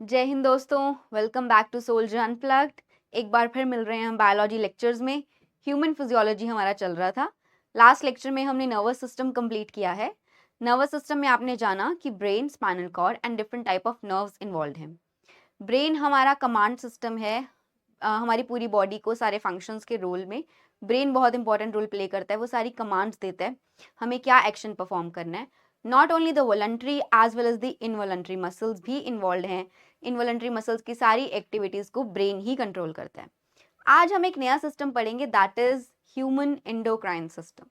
जय हिंद दोस्तों, welcome back to soldier unplugged. एक बार फिर मिल रहे हैं हम बायोलॉजी लेक्चर्स में। ह्यूमन फिजियोलॉजी हमारा चल रहा था। लास्ट लेक्चर में हमने नर्वस सिस्टम कंप्लीट किया है। नर्वस सिस्टम में आपने जाना कि brain, spinal cord and different type of nerves involve हैं। ब्रेन हमारा कमांड सिस्टम है। हमारी पूरी बॉडी को सारे फंक्शंस के रोल में ब्रेन बहुत इंपॉर्टेंट रोल प्ले करता है। वो सारी कमांड्स देता है हमें क्या एक्शन परफॉर्म करना है। Not only the voluntary as well as the involuntary muscles भी इन्वॉल्व हैं। इनवॉलंटरी मसल्स की सारी एक्टिविटीज को ब्रेन ही कंट्रोल करता है। आज हम एक नया सिस्टम पढ़ेंगे, that is human endocrine system.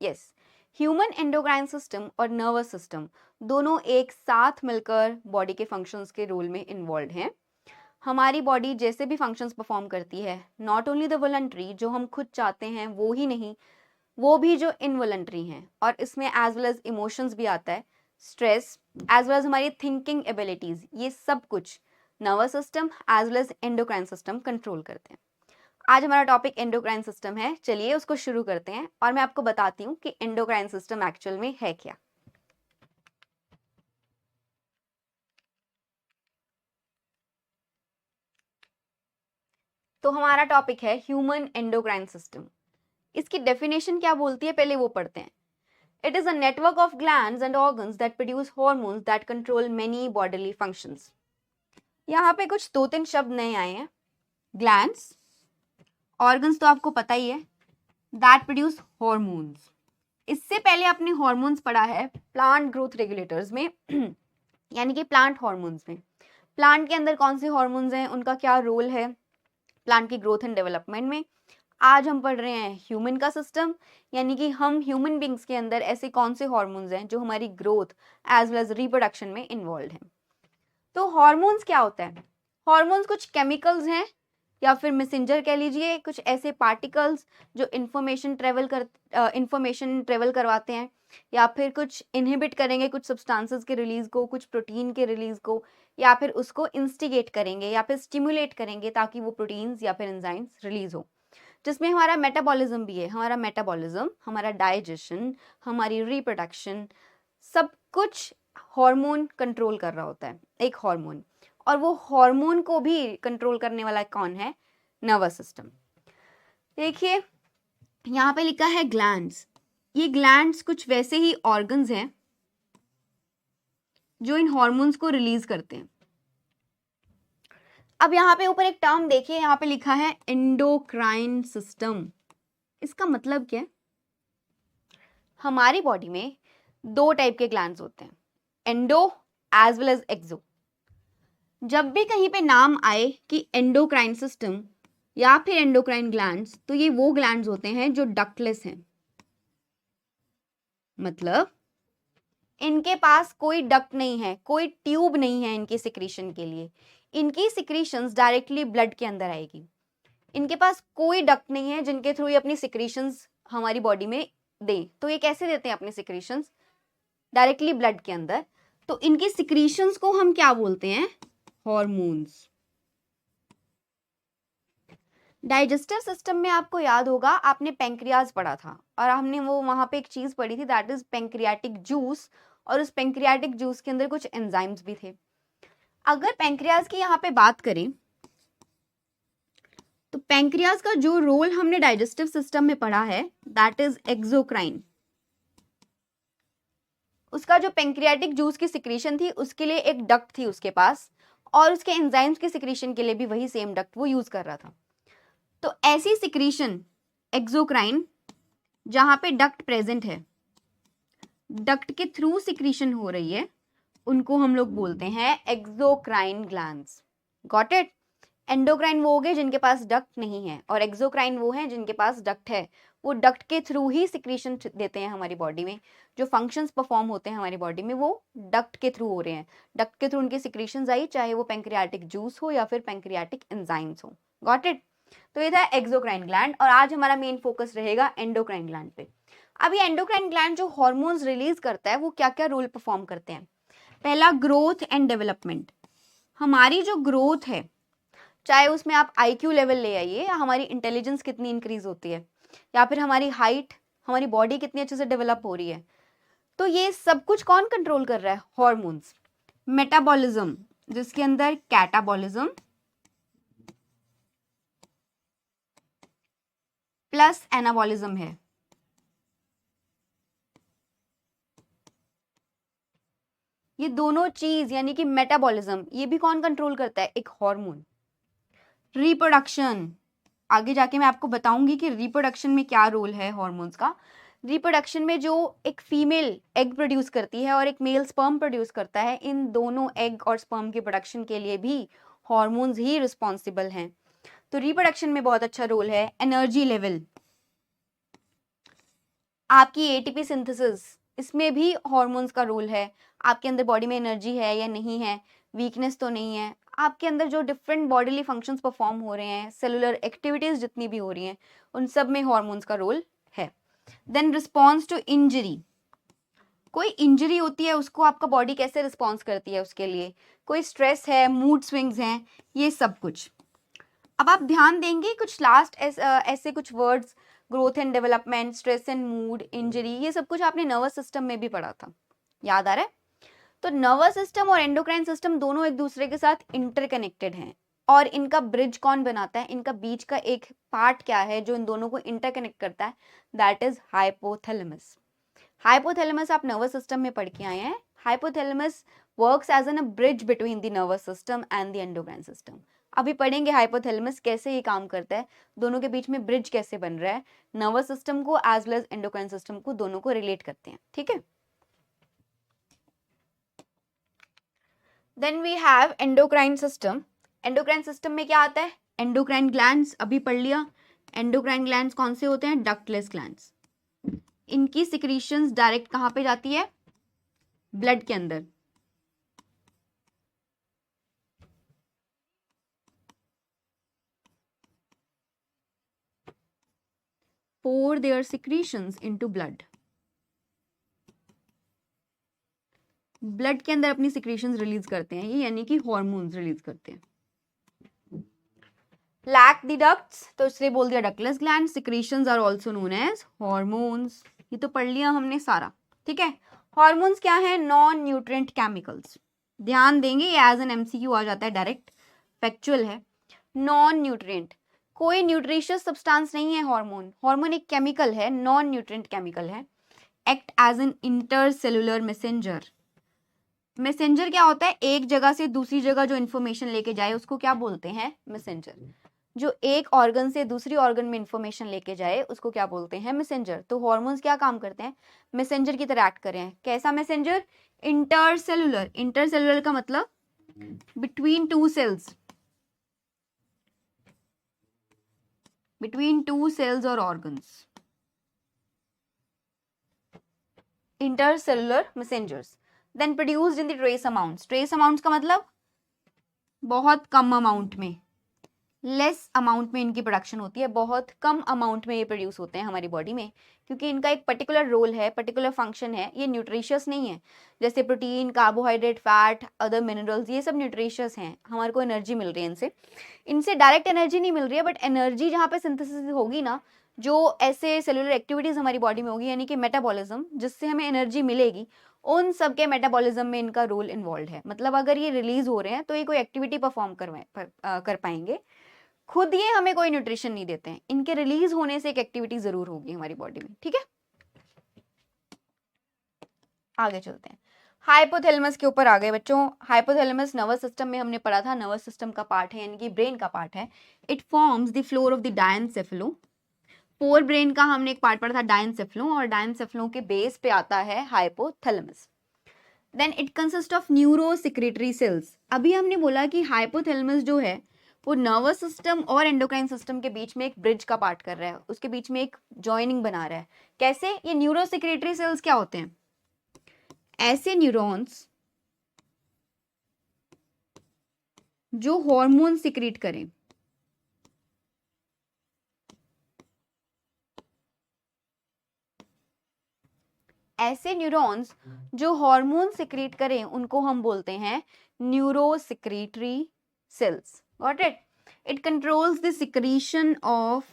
Yes, human endocrine system और नर्वस सिस्टम दोनों एक साथ मिलकर बॉडी के फंक्शंस के रोल में इन्वॉल्व हैं। हमारी बॉडी जैसे भी फंक्शंस परफॉर्म करती है, नॉट ओनली द वॉलंटरी जो हम खुद चाहते हैं वो ही नहीं, वो भी जो इनवॉलंटरी हैं, और इसमें एज वेल एज इमोशंस भी आता है, स्ट्रेस एज वेल एज हमारी थिंकिंग एबिलिटीज, ये सब कुछ nervous system as well as endocrine system control करते हैं। आज हमारा टॉपिक एंडोक्राइन सिस्टम है। चलिए उसको शुरू करते हैं और मैं आपको बताती हूँ कि एंडोक्राइन सिस्टम एक्चुअल में है क्या। तो हमारा टॉपिक है ह्यूमन एंडोक्राइन सिस्टम। इसकी डेफिनेशन क्या बोलती है, पहले वो पढ़ते हैं। It is a network of glands and organs that produce hormones that control many bodily functions. यहाँ पे कुछ दो तीन शब्द नए आए हैं। Glands, organs तो आपको पता ही है, that produce hormones. इससे पहले आपने hormones पढ़ा है plant growth regulators में यानी कि plant hormones में। Plant के अंदर कौन से hormones हैं, उनका क्या रोल है प्लांट की ग्रोथ एंड डेवलपमेंट में। आज हम पढ़ रहे हैं ह्यूमन का सिस्टम, यानी कि हम ह्यूमन बींग्स के अंदर ऐसे कौन से हॉर्मोन्स हैं जो हमारी growth as well as reproduction में इन्वॉल्व हैं। तो हॉर्मोन्स क्या होता है? हॉर्मोन्स कुछ केमिकल्स हैं या फिर मैसेंजर कह लीजिए, कुछ ऐसे पार्टिकल्स जो इंफॉर्मेशन ट्रेवल करवाते हैं, या फिर कुछ इनहिबिट करेंगे कुछ सब्सटेंसेस के रिलीज को, कुछ प्रोटीन के रिलीज को, या फिर उसको इंस्टिगेट करेंगे या फिर स्टिमुलेट करेंगे ताकि वो प्रोटीन्स या फिर एंजाइम्स रिलीज हो। जिसमें हमारा मेटाबॉलिज्म भी है। हमारा मेटाबॉलिज्म, हमारा डाइजेशन, हमारी रिप्रोडक्शन, सब कुछ हार्मोन कंट्रोल कर रहा होता है, एक हार्मोन। और वो हार्मोन को भी कंट्रोल करने वाला कौन है? Nervous system. देखिए यहाँ पे लिखा है ग्लैंड्स। ये ग्लैंड्स कुछ वैसे ही ऑर्गन्स हैं जो इन हार्मोन्स को रिलीज करते हैं। अब यहाँ पे ऊपर एक टर्म देखिए, यहाँ पे लिखा है एंडोक्राइन सिस्टम। इसका मतलब क्या है? हमारी बॉडी में दो टाइप के ग्लैंड्स होते हैं, एंडो एज वेल एज एक्सो। जब भी कहीं पे नाम आए कि एंडोक्राइन सिस्टम या फिर एंडोक्राइन ग्लैंड्स, तो ये वो ग्लैंड्स होते हैं जो डक्टलेस हैं। मतलब इनके पास कोई डक्ट नहीं है, कोई ट्यूब नहीं है इनकी सिक्रीशन के लिए। इनकी सिक्रीशंस डायरेक्टली ब्लड के अंदर आएगी। इनके पास कोई डक्ट नहीं है जिनके थ्रू ये अपनी सिक्रीशंस हमारी बॉडी में दें। तो ये कैसे देते हैं अपनी सिक्रीशंस? डायरेक्टली ब्लड के अंदर। तो इनकी सिक्रीशंस को हम क्या बोलते हैं? हॉर्मोन्स। डाइजेस्टिव सिस्टम में आपको याद होगा, आपने पेंक्रियाज पढ़ा था और हमने वो वहां पे एक चीज पढ़ी थी, दैट इज पेंक्रियाटिक जूस। और उस पेंक्रियाटिक जूस के अंदर कुछ एंजाइम्स भी थे। अगर पेंक्रियाज की यहाँ पे बात करें तो पेंक्रियाज का जो रोल हमने डाइजेस्टिव सिस्टम में पढ़ा है, दैट इज एक्सोक्राइन। उसका जो पेंक्रियाटिक जूस की सिक्रीशन थी उसके लिए एक डक्ट थी उसके पास, और उसके एंजाइम्स की सिक्रीशन के लिए भी वही सेम डक्ट वो यूज कर रहा था। तो ऐसी सिक्रीशन एक्सोक्राइन जहां पे डक्ट प्रेजेंट है, डक्ट के थ्रू सिक्रीशन हो रही है, उनको हम लोग बोलते हैं exocrine glands. Got it? Endocrine वो हो गए जिनके पास डक्ट नहीं है, और एक्सोक्राइन वो हैं जिनके पास डक्ट है। वो डक्ट के थ्रू ही सिक्रीशन देते हैं हमारी बॉडी में। जो फंक्शंस परफॉर्म होते हैं हमारी बॉडी में वो डक्ट के थ्रू हो रहे हैं। डक्ट के थ्रू उनकी सिक्रीशंस आई, चाहे वो पेंक्रियाटिक जूस हो या फिर पेंक्रियाटिक एंजाइम्स हो। Got it? तो ये था एक्सोक्राइन ग्लैंड, और आज हमारा मेन फोकस रहेगा एंडोक्राइन ग्लैंड पे। अब ये एंडोक्राइन ग्लैंड जो हार्मोन्स रिलीज करता है वो क्या क्या रोल परफॉर्म करते हैं? पहला, ग्रोथ एंड डेवलपमेंट। हमारी जो ग्रोथ है, चाहे उसमें आप IQ लेवल ले आइए, या हमारी इंटेलिजेंस कितनी इंक्रीज होती है, या फिर हमारी हाइट, हमारी बॉडी कितनी अच्छे से डेवलप हो रही है, तो ये सब कुछ कौन कंट्रोल कर रहा है? हॉर्मोन्स। मेटाबॉलिज्म, जिसके अंदर कैटाबॉलिज्म प्लस एनाबॉलिज्म है। ये दोनों चीज यानी कि मेटाबॉलिज्म, ये भी कौन कंट्रोल करता है? एक हार्मोन। रिप्रोडक्शन, आगे जाके मैं आपको बताऊंगी कि रिप्रोडक्शन में क्या रोल है हार्मोन्स का। रिप्रोडक्शन में जो एक फीमेल एग प्रोड्यूस करती है और एक मेल स्पर्म प्रोड्यूस करता है, इन दोनों एग और स्पर्म के प्रोडक्शन के लिए भी हार्मोन्स ही रिस्पॉन्सिबल हैं। तो रिप्रोडक्शन में बहुत अच्छा रोल है। एनर्जी लेवल, आपकी एटीपी सिंथेसिस, इसमें भी हार्मोन्स का रोल है। आपके अंदर बॉडी में एनर्जी है या नहीं है, वीकनेस तो नहीं है, आपके अंदर जो डिफरेंट बॉडीली फंक्शंस परफॉर्म हो रहे हैं, सेलुलर एक्टिविटीज जितनी भी हो रही हैं, उन सब में हार्मोन्स का रोल है। देन रिस्पॉन्स टू इंजरी, कोई इंजरी होती है उसको आपका बॉडी कैसे रिस्पॉन्स करती है उसके लिए, कोई स्ट्रेस है, मूड स्विंग्स हैं, ये सब कुछ। अब आप ध्यान देंगे कुछ लास्ट ऐसे कुछ words, growth and development, stress and mood, injury, ये सब कुछ आपने नर्वस सिस्टम में भी पढ़ा था, याद आ रहा है? तो नर्वस सिस्टम और एंडोक्राइन सिस्टम दोनों एक दूसरे के साथ इंटरकनेक्टेड हैं, और इनका ब्रिज कौन बनाता है, इनका बीच का एक पार्ट क्या है जो इन दोनों को इंटरकनेक्ट करता है? That is hypothalamus. हाइपोथैलेमस आप नर्वस सिस्टम में पढ़ के आए हैं। Hypothalamus works as an a bridge between the nervous system and the endocrine system. अभी पढ़ेंगे हाइपोथैलेमस कैसे ये काम करता है, दोनों के बीच में ब्रिज कैसे बन रहा है, नर्वस सिस्टम को as well as endocrine system को, दोनों को रिलेट करते हैं, ठीक है। Then we have endocrine system. Endocrine system में क्या आता है? एंडोक्राइन ग्लैंड्स अभी पढ़ लिया। एंडोक्राइन ग्लैंड्स कौन से होते हैं? Ductless glands. इनकी सिक्रीशंस डायरेक्ट कहां पे जाती है? ब्लड के अंदर। pour their secretions into blood. Blood के अंदर अपनी सिक्रीशंस रिलीज करते हैं ये, यानी कि हार्मोन्स रिलीज करते हैं। लैक द डक्ट्स, तो इसलिए बोल दिया ductless gland. Secretions are also known as hormones. ये तो पढ़ लिया हमने सारा, ठीक है। हार्मोन्स क्या है? Non nutrient chemicals. ध्यान देंगे ये एज एन एमसीक्यू आ जाता है, डायरेक्ट फैक्चुअल है। नॉन न्यूट्रिएंट, कोई न्यूट्रिशियस सब्सटेंस नहीं है हार्मोन। हार्मोन एक केमिकल है, नॉन न्यूट्रिएंट केमिकल है। Act as an intercellular messenger. Messenger क्या होता है? एक जगह से दूसरी जगह जो इंफॉर्मेशन लेके जाए उसको क्या बोलते हैं? मैसेंजर। जो एक ऑर्गन से दूसरी ऑर्गन में इंफॉर्मेशन लेके जाए उसको क्या बोलते हैं? मैसेंजर। तो हार्मोन्स क्या काम करते हैं? मैसेंजर की तरह एक्ट कर रहे हैं। कैसा मैसेंजर? इंटरसेलुलर। इंटरसेलुलर का मतलब between two cells, between two cells or organs, intercellular messengers, then produced in the trace amounts. trace amounts का मतलब बहुत कम अमाउंट में, लेस अमाउंट में इनकी प्रोडक्शन होती है, बहुत कम अमाउंट में ये प्रोड्यूस होते हैं हमारी बॉडी में, क्योंकि इनका एक पर्टिकुलर रोल है, पर्टिकुलर फंक्शन है। ये न्यूट्रिशियस नहीं है, जैसे protein, carbohydrate, fat, other minerals, ये सब न्यूट्रिशियस हैं, हमारे को एनर्जी मिल रही है इनसे। इनसे डायरेक्ट एनर्जी नहीं मिल रही है, बट एनर्जी जहाँ पे सिंथेसिस होगी ना, जो ऐसे सेलुलर एक्टिविटीज हमारी बॉडी में होगी, यानी कि मेटाबॉलिज्म, जिससे हमें एनर्जी मिलेगी, उन सब के मेटाबॉलिज्म में इनका रोल इन्वॉल्व है। मतलब अगर ये रिलीज हो रहे हैं तो ये कोई एक्टिविटी परफॉर्म कर पाएंगे, खुद ये हमें कोई न्यूट्रिशन नहीं देते हैं, इनके रिलीज होने से एक एक्टिविटी जरूर होगी हमारी बॉडी में, ठीक है। आगे चलते हैं, हाइपोथैलेमस के ऊपर आ गए बच्चों। हाइपोथैलेमस नर्वस सिस्टम में हमने पढ़ा था, नर्वस सिस्टम का पार्ट है, यानी कि ब्रेन का पार्ट है। It forms the floor of the diencephalo. Forebrain का हमने एक पार्ट पढ़ा था डायनसेफेलो, और डायनसेफेलो के बेस पे आता है hypothalamus. Then it consist of neurosecretory cells. अभी हमने बोला कि हाइपोथैलेमस जो है वो नर्वस सिस्टम और एंडोक्राइन सिस्टम के बीच में एक ब्रिज का पार्ट कर रहा है, उसके बीच में एक जॉइनिंग बना रहा है। कैसे? ये न्यूरोसेक्रेटरी सेल्स क्या होते हैं? ऐसे न्यूरॉन्स जो हार्मोन सिक्रीट करें, ऐसे न्यूरॉन्स जो हार्मोन सिक्रीट करें उनको हम बोलते हैं neurosecretory cells. Got it? It controls the secretion of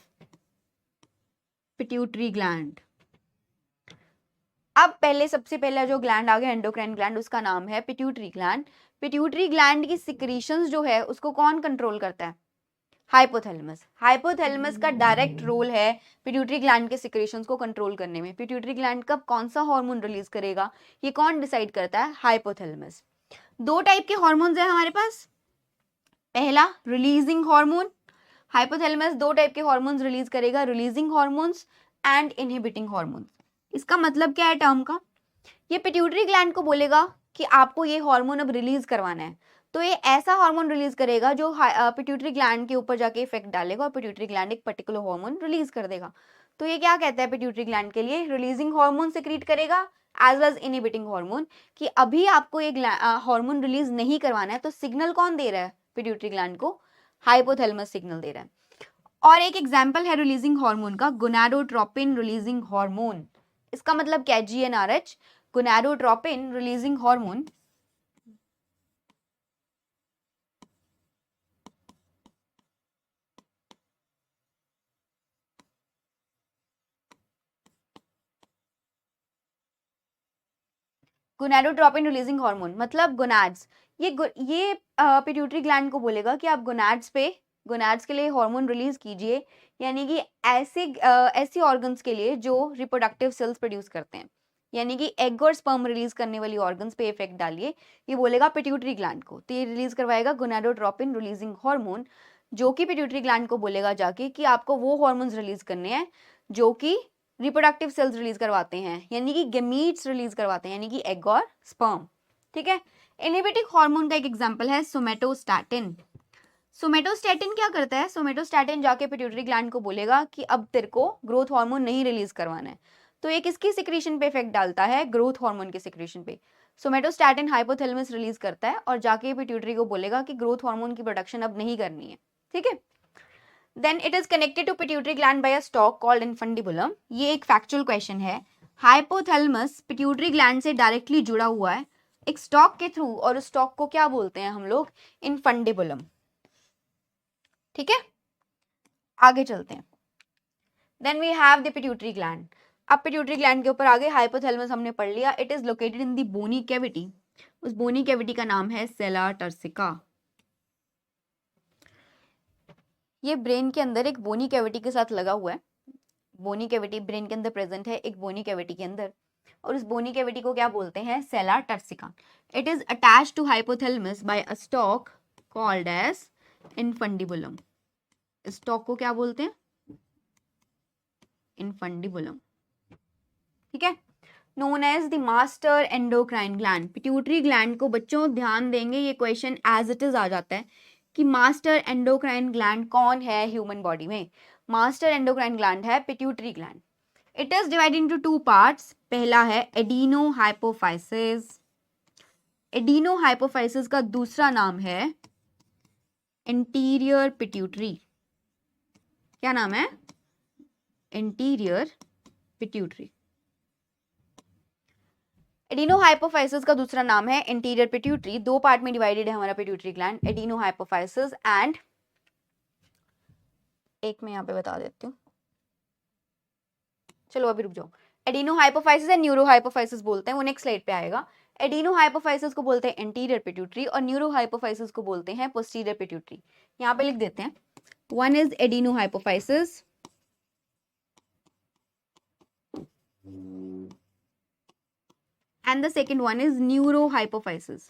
pituitary gland. अब पहले सबसे पहला जो ग्लैंड आ गया एंडोक्राइन ग्लैंड, उसका नाम है पिट्यूटरी ग्लैंड। पिट्यूटरी ग्लैंड की सिक्रीशंस जो है उसको कौन कंट्रोल करता है? हाइपोथैलेमस। हाइपोथैलेमस का डायरेक्ट रोल है पिट्यूटरी ग्लैंड के सिक्रीशंस को कंट्रोल करने में। पिट्यूटरी ग्लैंड कब कौन सा हार्मोन रिलीज करेगा ये कौन डिसाइड करता है? हाइपोथैलेमस। दो टाइप के हार्मोन्स हैं हमारे पास। पहला रिलीजिंग हार्मोन। हाइपोथैलेमस दो टाइप के हार्मोन्स रिलीज करेगा, releasing hormones and inhibiting hormones. इसका मतलब क्या है टर्म का? ये पिट्यूटरी ग्लैंड को बोलेगा कि आपको ये हार्मोन अब रिलीज करवाना है, तो ये ऐसा हार्मोन रिलीज करेगा जो पिट्यूटरी ग्लैंड के ऊपर जाके इफेक्ट डालेगा और पिट्यूटरी ग्लैंड एक पर्टिकुलर हार्मोन रिलीज कर देगा। तो ये क्या कहता है पिट्यूटरी ग्लैंड के लिए? रिलीजिंग हार्मोन सिक्रीट करेगा as well as inhibiting hormone, कि अभी आपको एक हार्मोन रिलीज नहीं करवाना है। तो सिग्नल कौन दे रहा है पिट्यूटरी ग्लैंड को? हाइपोथैलेमस सिग्नल दे रहा है। और एक एग्जाम्पल है रिलीजिंग हार्मोन का, गोनाडोट्रोपिन रिलीजिंग हार्मोन। इसका मतलब क्या है? GnRH, gonadotropin releasing hormone. Gonadotropin releasing hormone मतलब गोनाड्स। ये पिट्यूटरी ग्लैंड को बोलेगा कि आप गोनाड्स के लिए हार्मोन रिलीज कीजिए, यानी कि ऐसे ऑर्गन्स के लिए जो रिप्रोडक्टिव सेल्स प्रोड्यूस करते हैं, यानी कि एग और स्पर्म रिलीज करने वाली ऑर्गन्स पे इफेक्ट डालिए, ये बोलेगा पिट्यूटरी ग्लैंड को। तो ये रिलीज करवाएगा गोनाडोट्रोपिन रिलीजिंग हार्मोन, जो कि पिट्यूटरी ग्लैंड को बोलेगा जाके कि आपको वो हार्मोन्स रिलीज करने हैं जो कि रिप्रोडक्टिव सेल्स रिलीज करवाते हैं, यानी कि गेमीट्स रिलीज करवाते हैं, यानी कि एग और स्पर्म। ठीक है। इनहिबिटिंग हार्मोन का एक एग्जांपल है सोमेटोस्टैटिन। सोमेटोस्टैटिन क्या करता है? सोमेटोस्टैटिन जाके पिट्यूटरी ग्लैंड को बोलेगा कि अब तेरे को ग्रोथ हार्मोन नहीं रिलीज करवाना है। तो ये किसकी सिक्रीशन पे इफेक्ट डालता है? ग्रोथ हार्मोन के सिक्रीशन पे। सोमेटोस्टैटिन हाइपोथैलेमस रिलीज करता है और जाके पिट्यूटरी को बोलेगा कि ग्रोथ हार्मोन की प्रोडक्शन अब नहीं करनी है। ठीक है। Then it is connected to pituitary gland by a stalk called infundibulum. ये एक फैक्चुअल क्वेश्चन है। हाइपोथैलेमस पिट्यूटरी ग्लैंड से डायरेक्टली जुड़ा हुआ है एक स्टॉक के थ्रू, और उस स्टॉक को क्या बोलते हैं हम लोग? इनफंडिबुलम। ठीक है, आगे चलते हैं। Then we have the pituitary gland. अब पिट्यूटरी ग्लैंड के ऊपर आगे हाइपोथैलेमस हमने पढ़ लिया। It is located in the bony cavity. उस बोनी कैविटी का नाम है सेला टर्सिका। ये ब्रेन के अंदर एक बोनी कैविटी के साथ लगा हुआ है। बोनी कैविटी ब्रेन के अंदर प्रेजेंट है, एक बोनी कैविटी के अंदर, और उस बोनी कैविटी को क्या बोलते हैं? Sella turcica. It is attached to hypothalamus by a stalk called as infundibulum. Stalk को क्या बोलते हैं? इनफंडिबुलम। ठीक है। Known as the master endocrine gland. Pituitary gland को बच्चों ध्यान देंगे, ये क्वेश्चन एज इट इज आ जाता है कि मास्टर एंडोक्राइन ग्लैंड कौन है ह्यूमन बॉडी में? मास्टर एंडोक्राइन ग्लैंड है pituitary gland. It is divided into two parts. पहला है एडिनो हाइपोफाइसिस। एडिनो हाइपोफाइसिस का दूसरा नाम है इंटीरियर पिट्यूटरी। क्या नाम है? Interior pituitary. एडिनो हाइपोफाइसिस का दूसरा नाम है इंटीरियर पिट्यूटरी। दो पार्ट में डिवाइडेड है हमारा pituitary gland, adeno hypophysis and, एक मैं यहाँ पे बता देती हूँ, चलो अभी रुक जाओ। Adeno hypophysis and neuro hypophysis बोलते हैं, वो नेक्स्ट स्लाइड पे आएगा। एडिनो हाइपोफाइसिस को बोलते हैं इंटीरियर पिट्यूटरी और न्यूरो हाइपोफाइसिस को बोलते हैं पोस्टीरियर पिट्यूटरी। यहाँ पे लिख देते हैं, one is adeno hypophysis and the second one is neurohypophysis.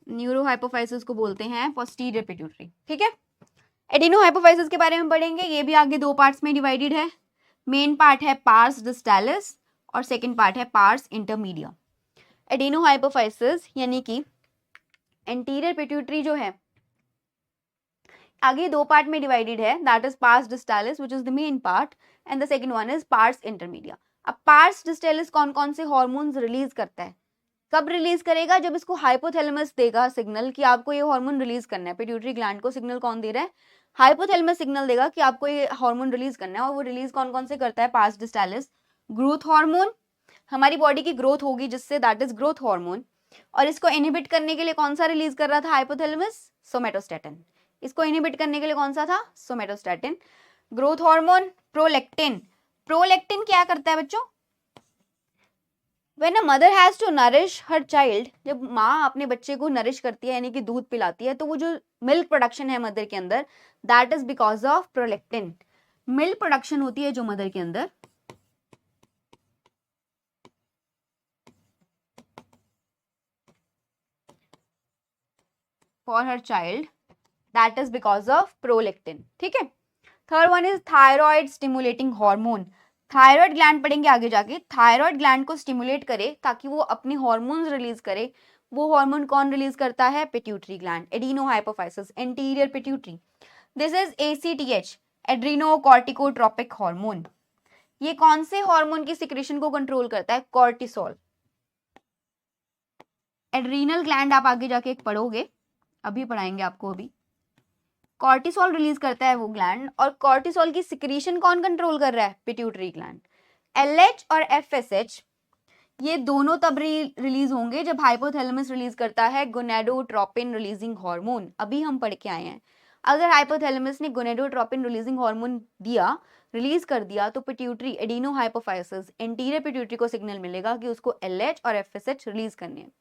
Neurohypophysis को बोलते हैं पोस्टीरियर पिट्यूटरी। ठीक है। एडिनोहाइपोफाइसिस के बारे में पढ़ेंगे, ये भी आगे दो पार्ट्स में डिवाइडेड है। मेन पार्ट है पार्स डिस्टालिस और सेकंड पार्ट है पार्स इंटरमीडिया। एडिनोहाइपोफाइसिस यानी कि इंटीरियर पिट्यूटरी जो है आगे दो पार्ट में डिवाइडेड है, that is pars distalis which is the main part and the second one is pars intermedia. अब पार्स डिस्टालिस कौन कौन से हार्मोन्स रिलीज करता है? कब रिलीज करेगा? जब इसको हाइपोथैलेमस देगा सिग्नल कि आपको ये हार्मोन रिलीज करना है। पिट्यूटरी ग्लैंड को सिग्नल कौन दे रहा है? हाइपोथैलेमस सिग्नल देगा कि आपको ये हार्मोन रिलीज करना है, और वो रिलीज कौन कौन से करता है? पार्स डिस्टालिस ग्रोथ हार्मोन, हमारी बॉडी की ग्रोथ होगी जिससे, दैट इज ग्रोथ हार्मोन। और इसको इनहिबिट करने के लिए कौन सा रिलीज कर रहा था हाइपोथैलेमस? सोमेटोस्टैटिन। इसको इनहिबिट करने के लिए कौन सा था? Somatostatin. Growth hormone prolactin. Prolactin क्या करता है बच्चों? When a mother has to nourish her child, जब माँ अपने बच्चे को नरिश करती है यानी कि दूध पिलाती है, तो वो जो मिल्क प्रोडक्शन है मदर के अंदर, that is because of prolactin. Milk production होती है जो मदर के अंदर, for her child, that is because of prolactin. ठीक है. Third one is thyroid stimulating hormone. Thyroid gland पढ़ेंगे आगे जाके. थायराइड ग्लैंड को स्टिमुलेट करे ताकि वो अपने हार्मोन्स रिलीज करे. वो हार्मोन कौन रिलीज करता है? Pituitary gland, adenohypophysis, anterior pituitary. This is ACTH, adrenocorticotropic hormone. ये कौन से हार्मोन की सिक्रेशन को कंट्रोल करता है? कॉर्टिसोल. एड्रीनल ग्लैंड आप आगे जाके एक पढ़ोगे, अभी पढ़ाएंगे आपको. अभी कॉर्टिसोल रिलीज करता है वो ग्लैंड, और कॉर्टिसोल की सिक्रीशन कौन कंट्रोल कर रहा है? Pituitary gland. LH और FSH ये दोनों तब रिलीज होंगे जब हाइपोथैलेमस रिलीज करता है गोनेडोट्रोपिन रिलीजिंग हार्मोन. अभी हम पढ़ के आए हैं, अगर हाइपोथैलेमस ने गोनेडोट्रोपिन रिलीजिंग हार्मोन दिया, रिलीज कर दिया, तो पिट्यूटरी, एडिनोहाइपोफाइसिस, एंटीरियर पिट्यूटरी को सिग्नल मिलेगा कि उसको LH और FSH रिलीज करने हैं.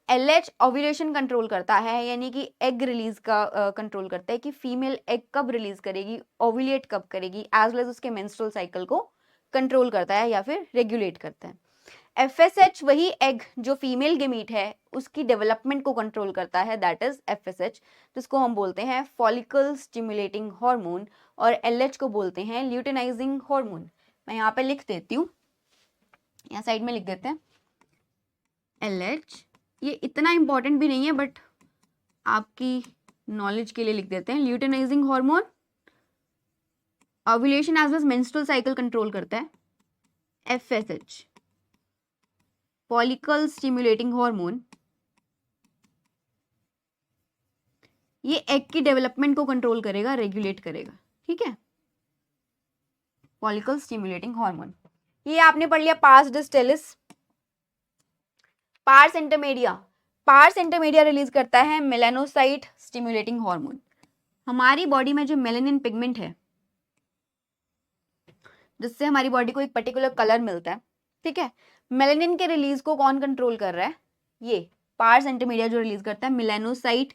LH ओव्यूलेशन कंट्रोल करता है, यानी कि एग रिलीज का कंट्रोल करता है कि फीमेल एग कब रिलीज करेगी, ओव्यूलेट कब करेगी, एज वेल एज उसके मेंस्ट्रुअल साइकिल को कंट्रोल करता है या फिर रेगुलेट करता है. FSH वही एग जो फीमेल गेमीट है उसकी डेवलपमेंट को कंट्रोल करता है, दैट इज FSH, जिसको हम बोलते हैं फॉलिकल स्टिमुलेटिंग हार्मोन, और LH को बोलते हैं ल्यूटेनाइजिंग हार्मोन. मैं यहाँ पे लिख देती हूँ, यहाँ साइड में लिख देते हैं LH. ये इतना इंपॉर्टेंट भी नहीं है बट आपकी नॉलेज के लिए लिख देते हैं. Luteinizing hormone ovulation as well as menstrual cycle control करता है. FSH फॉलिकल स्टिमुलेटिंग हार्मोन, ये एग की डेवलपमेंट को कंट्रोल करेगा, रेगुलेट करेगा. ठीक है. Follicle stimulating hormone. ये आपने पढ़ लिया pars distalis. Pars intermedia. Pars intermedia release करता है मेलानोसाइट स्टिमुलेटिंग हार्मोन. हमारी बॉडी में जो मेलानिन पिगमेंट है, जिससे हमारी बॉडी को एक पर्टिकुलर कलर मिलता है, ठीक है, मेलानिन के रिलीज को कौन कंट्रोल कर रहा है? ये पार्स इंटरमीडिया जो रिलीज करता है मेलानोसाइट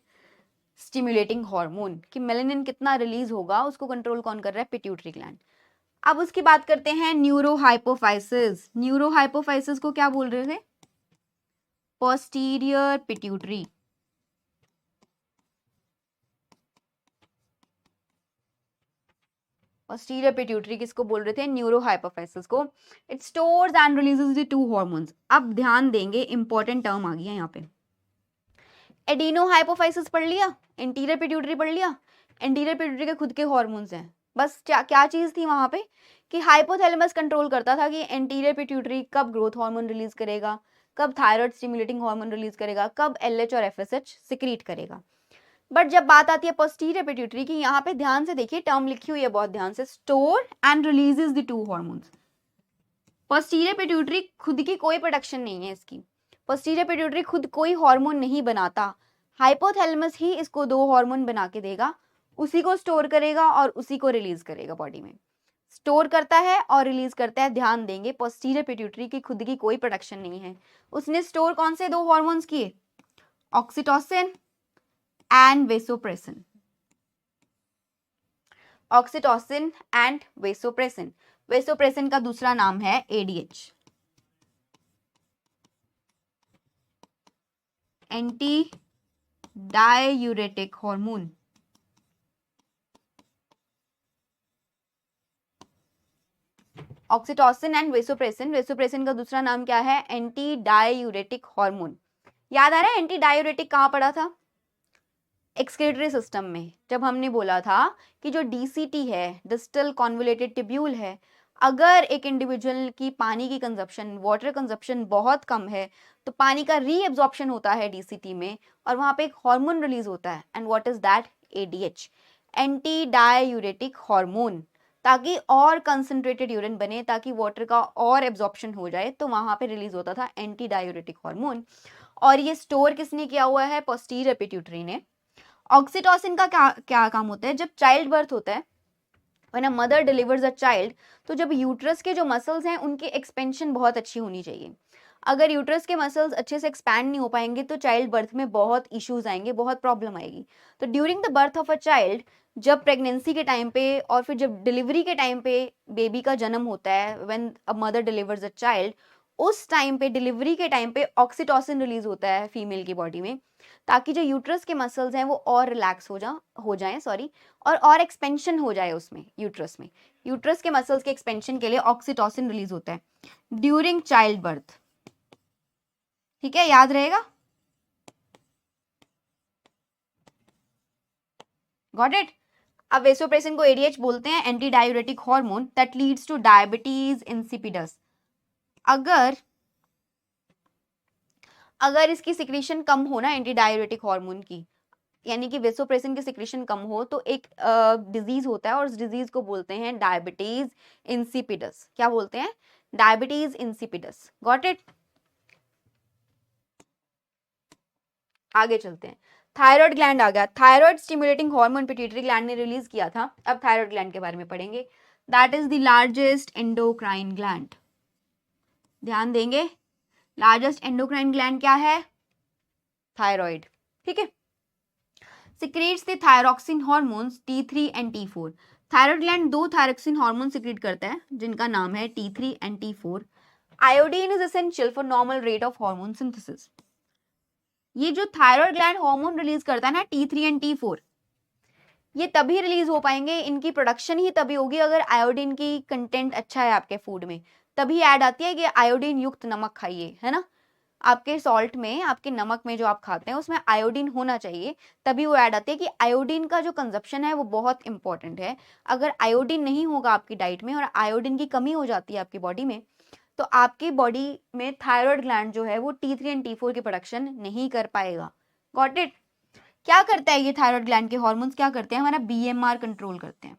स्टिमुलेटिंग हार्मोन. कि मेलानिन कितना रिलीज होगा उसको कंट्रोल कौन कर रहा है? Pituitary gland. अब उसकी बात करते हैं न्यूरोहाइपोफाइसिस. न्यूरोहाइपोफाइसिस को क्या बोल रहे थे? Posterior pituitary. पोस्टीरियर पिट्यूटरी किसको बोल रहे थे? न्यूरोहाइपोफाइसिस को. It stores and releases the 2 hormones. अब ध्यान देंगे, इंपॉर्टेंट टर्म आ गया यहाँ पे. एडिनोहाइपोफाइसिस पढ़ लिया, इंटीरियर पिट्यूटरी पढ़ लिया. इंटीरियर पिट्यूटरी के खुद के हार्मोन्स हैं. बस क्या चीज थी वहां पे कि हाइपोथैलेमस कंट्रोल करता था कि एंटीरियर पिट्यूटरी कब ग्रोथ हार्मोन रिलीज करेगा, कब थायराइड स्टिमुलेटिंग हार्मोन रिलीज करेगा, कब LH और FSH सिक्रीट करेगा. बट जब बात आती है पोस्टीरियर पिट्यूटरी की, यहाँ पे ध्यान से देखिए, टर्म लिखी हुई है बहुत ध्यान से, store and releases the 2 hormones. Posterior pituitary खुद की कोई प्रोडक्शन नहीं है इसकी. पोस्टीरियर पिट्यूटरी खुद कोई हार्मोन नहीं बनाता. हाइपोथैलेमस ही इसको 2 हार्मोन बना के देगा, उसी को स्टोर करेगा और उसी को रिलीज करेगा. बॉडी में स्टोर करता है और रिलीज करता है. ध्यान देंगे, पोस्टीरियर पिट्यूटरी की खुद की कोई प्रोडक्शन नहीं है. उसने स्टोर कौन से 2 हार्मोन्स किए? Oxytocin and vasopressin. Oxytocin and vasopressin. Vasopressin का दूसरा नाम है ADH, anti diuretic hormone. Oxytocin and vasopressin. Vasopressin का दूसरा नाम क्या है? Anti diuretic hormone. याद आ रहा है एंटी डाययूरेटिक कहाँ पड़ा था? एक्सक्रीटरी सिस्टम में. जब हमने बोला था कि जो DCT है, डिस्टल कॉन्वोल्यूटेड ट्यूब्यूल है, अगर एक इंडिविजुअल की पानी की कंजप्शन, वाटर कंजप्शन बहुत कम है, तो पानी का रीएब्जॉर्प्शन होता है DCT में, और वहां पे एक हार्मोन रिलीज होता है. And what is that? ADH, anti diuretic hormone. ताकि और कंसंट्रेटेड यूरिन बने, ताकि वाटर का और एब्जॉर्प्शन हो जाए, तो वहां पे रिलीज होता था एंटी डाययूरेटिक हार्मोन. और ये स्टोर किसने किया हुआ है? पोस्टीरियर पिट्यूटरी ने. ऑक्सीटोसिन का क्या काम होता है? जब चाइल्ड बर्थ होता है, when a mother delivers a child, तो जब यूट्रस के जो मसल्स हैं उनकी एक्सपेंशन बहुत अच्छी होनी चाहिए. अगर यूट्रस के मसल्स अच्छे से एक्सपैंड नहीं हो पाएंगे तो चाइल्ड बर्थ में बहुत इश्यूज आएंगे, बहुत प्रॉब्लम आएगी। तो during the birth of a child, जब प्रेगनेंसी के टाइम पे और फिर जब डिलीवरी के टाइम पे बेबी का जन्म होता है, when a mother delivers a child, उस टाइम पे, डिलीवरी के टाइम पे ऑक्सीटोसिन रिलीज होता है फीमेल की बॉडी में, ताकि जो यूट्रस के मसल्स हैं वो और रिलैक्स हो जाएं, सॉरी, और एक्सपेंशन हो जाए उसमें, यूट्रस के मसल्स के एक्सपेंशन के लिए ऑक्सीटोसिन रिलीज होता है ड्यूरिंग चाइल्ड बर्थ। ठीक है, याद रहेगा। Got it. अब वेसोप्रेसिन को एडीएच बोलते हैं, anti diuretic hormone that leads two diabetes insipidus. अगर इसकी सिक्रीशन कम हो ना, एंटी डायूरेटिक हार्मोन की, यानी कि वेसोप्रेसिन की सिक्रीशन कम हो, तो एक डिजीज होता है और उस डिजीज को बोलते हैं डायबिटीज इंसिपिडस। क्या बोलते हैं? Diabetes insipidus. Got it. आगे चलते हैं। थायराइड ग्लैंड आ गया। Thyroid stimulating hormone pituitary gland ने रिलीज किया था। अब थायराइड ग्लैंड के बारे में पढ़ेंगे। That is the largest endocrine gland. ध्यान देंगे, लार्जेस्ट एंडोक्राइन ग्लैंड क्या है? थायराइड। ठीक है। Secretes the thyroxine hormones T3 and T4। Thyroid gland दो थायरोक्सिन हार्मोन सिक्रेट करता है जिनका नाम है T3 and T4। Iodine is essential for normal rate of hormone synthesis. ये जो थायराइड ग्लैंड हार्मोन रिलीज करता है ना, T3 एंड T4, ये तभी रिलीज हो पाएंगे, इनकी प्रोडक्शन ही तभी होगी अगर आयोडीन की कंटेंट अच्छा है आपके फूड में। तभी ऐड आती है कि आयोडीन युक्त नमक खाइए, है ना। आपके सॉल्ट में, आपके नमक में जो आप खाते हैं उसमें आयोडीन होना चाहिए, तभी वो ऐड आती है कि आयोडीन का जो कंजप्शन है वो बहुत इंपॉर्टेंट है। अगर आयोडीन नहीं होगा आपकी डाइट में और आयोडीन की कमी हो जाती है आपकी बॉडी में, तो आपकी बॉडी में थायराइड ग्लैंड जो है वो T3 एंड T4 की प्रोडक्शन नहीं कर पाएगा। Got it. क्या करता है ये थायराइड ग्लैंड के हार्मोन्स? क्या करते हैं? हमारा BMR कंट्रोल करते हैं।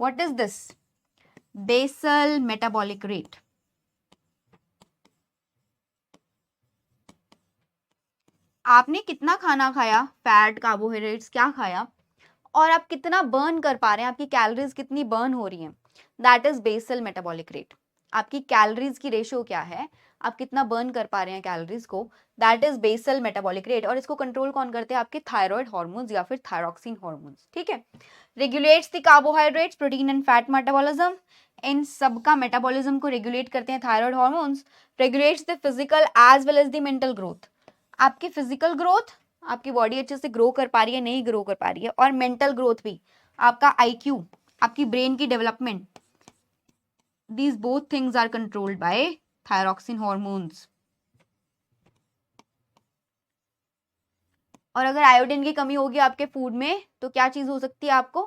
What is this? Basal metabolic rate. आपने कितना खाना खाया, फैट, कार्बोहाइड्रेट्स क्या खाया, और आप कितना बर्न कर पा रहे हैं, आपकी कैलोरीज कितनी बर्न हो रही हैं, that is basal metabolic rate. आपकी कैलोरीज की रेशियो क्या है, आप कितना बर्न कर पा रहे हैं कैलोरीज को, that is basal metabolic rate. और इसको कंट्रोल कौन करते हैं? आपके थायराइड हार्मोन्स या फिर थायरोक्सिन हार्मोन्स। ठीक है। Regulates the carbohydrates, protein and fat metabolism. इन सबका मेटाबॉलिज्म को रेगुलेट करते हैं thyroid hormones. Regulates the physical as well as the mental growth. आपकी फिजिकल ग्रोथ, आपकी बॉडी अच्छे से ग्रो कर पा रही है, नहीं ग्रो कर पा रही है, और मेंटल ग्रोथ भी, आपका IQ, आपकी ब्रेन की development, these both things are controlled by thyroxine hormones. और अगर आयोडीन की कमी होगी आपके फूड में तो क्या चीज हो सकती है? आपको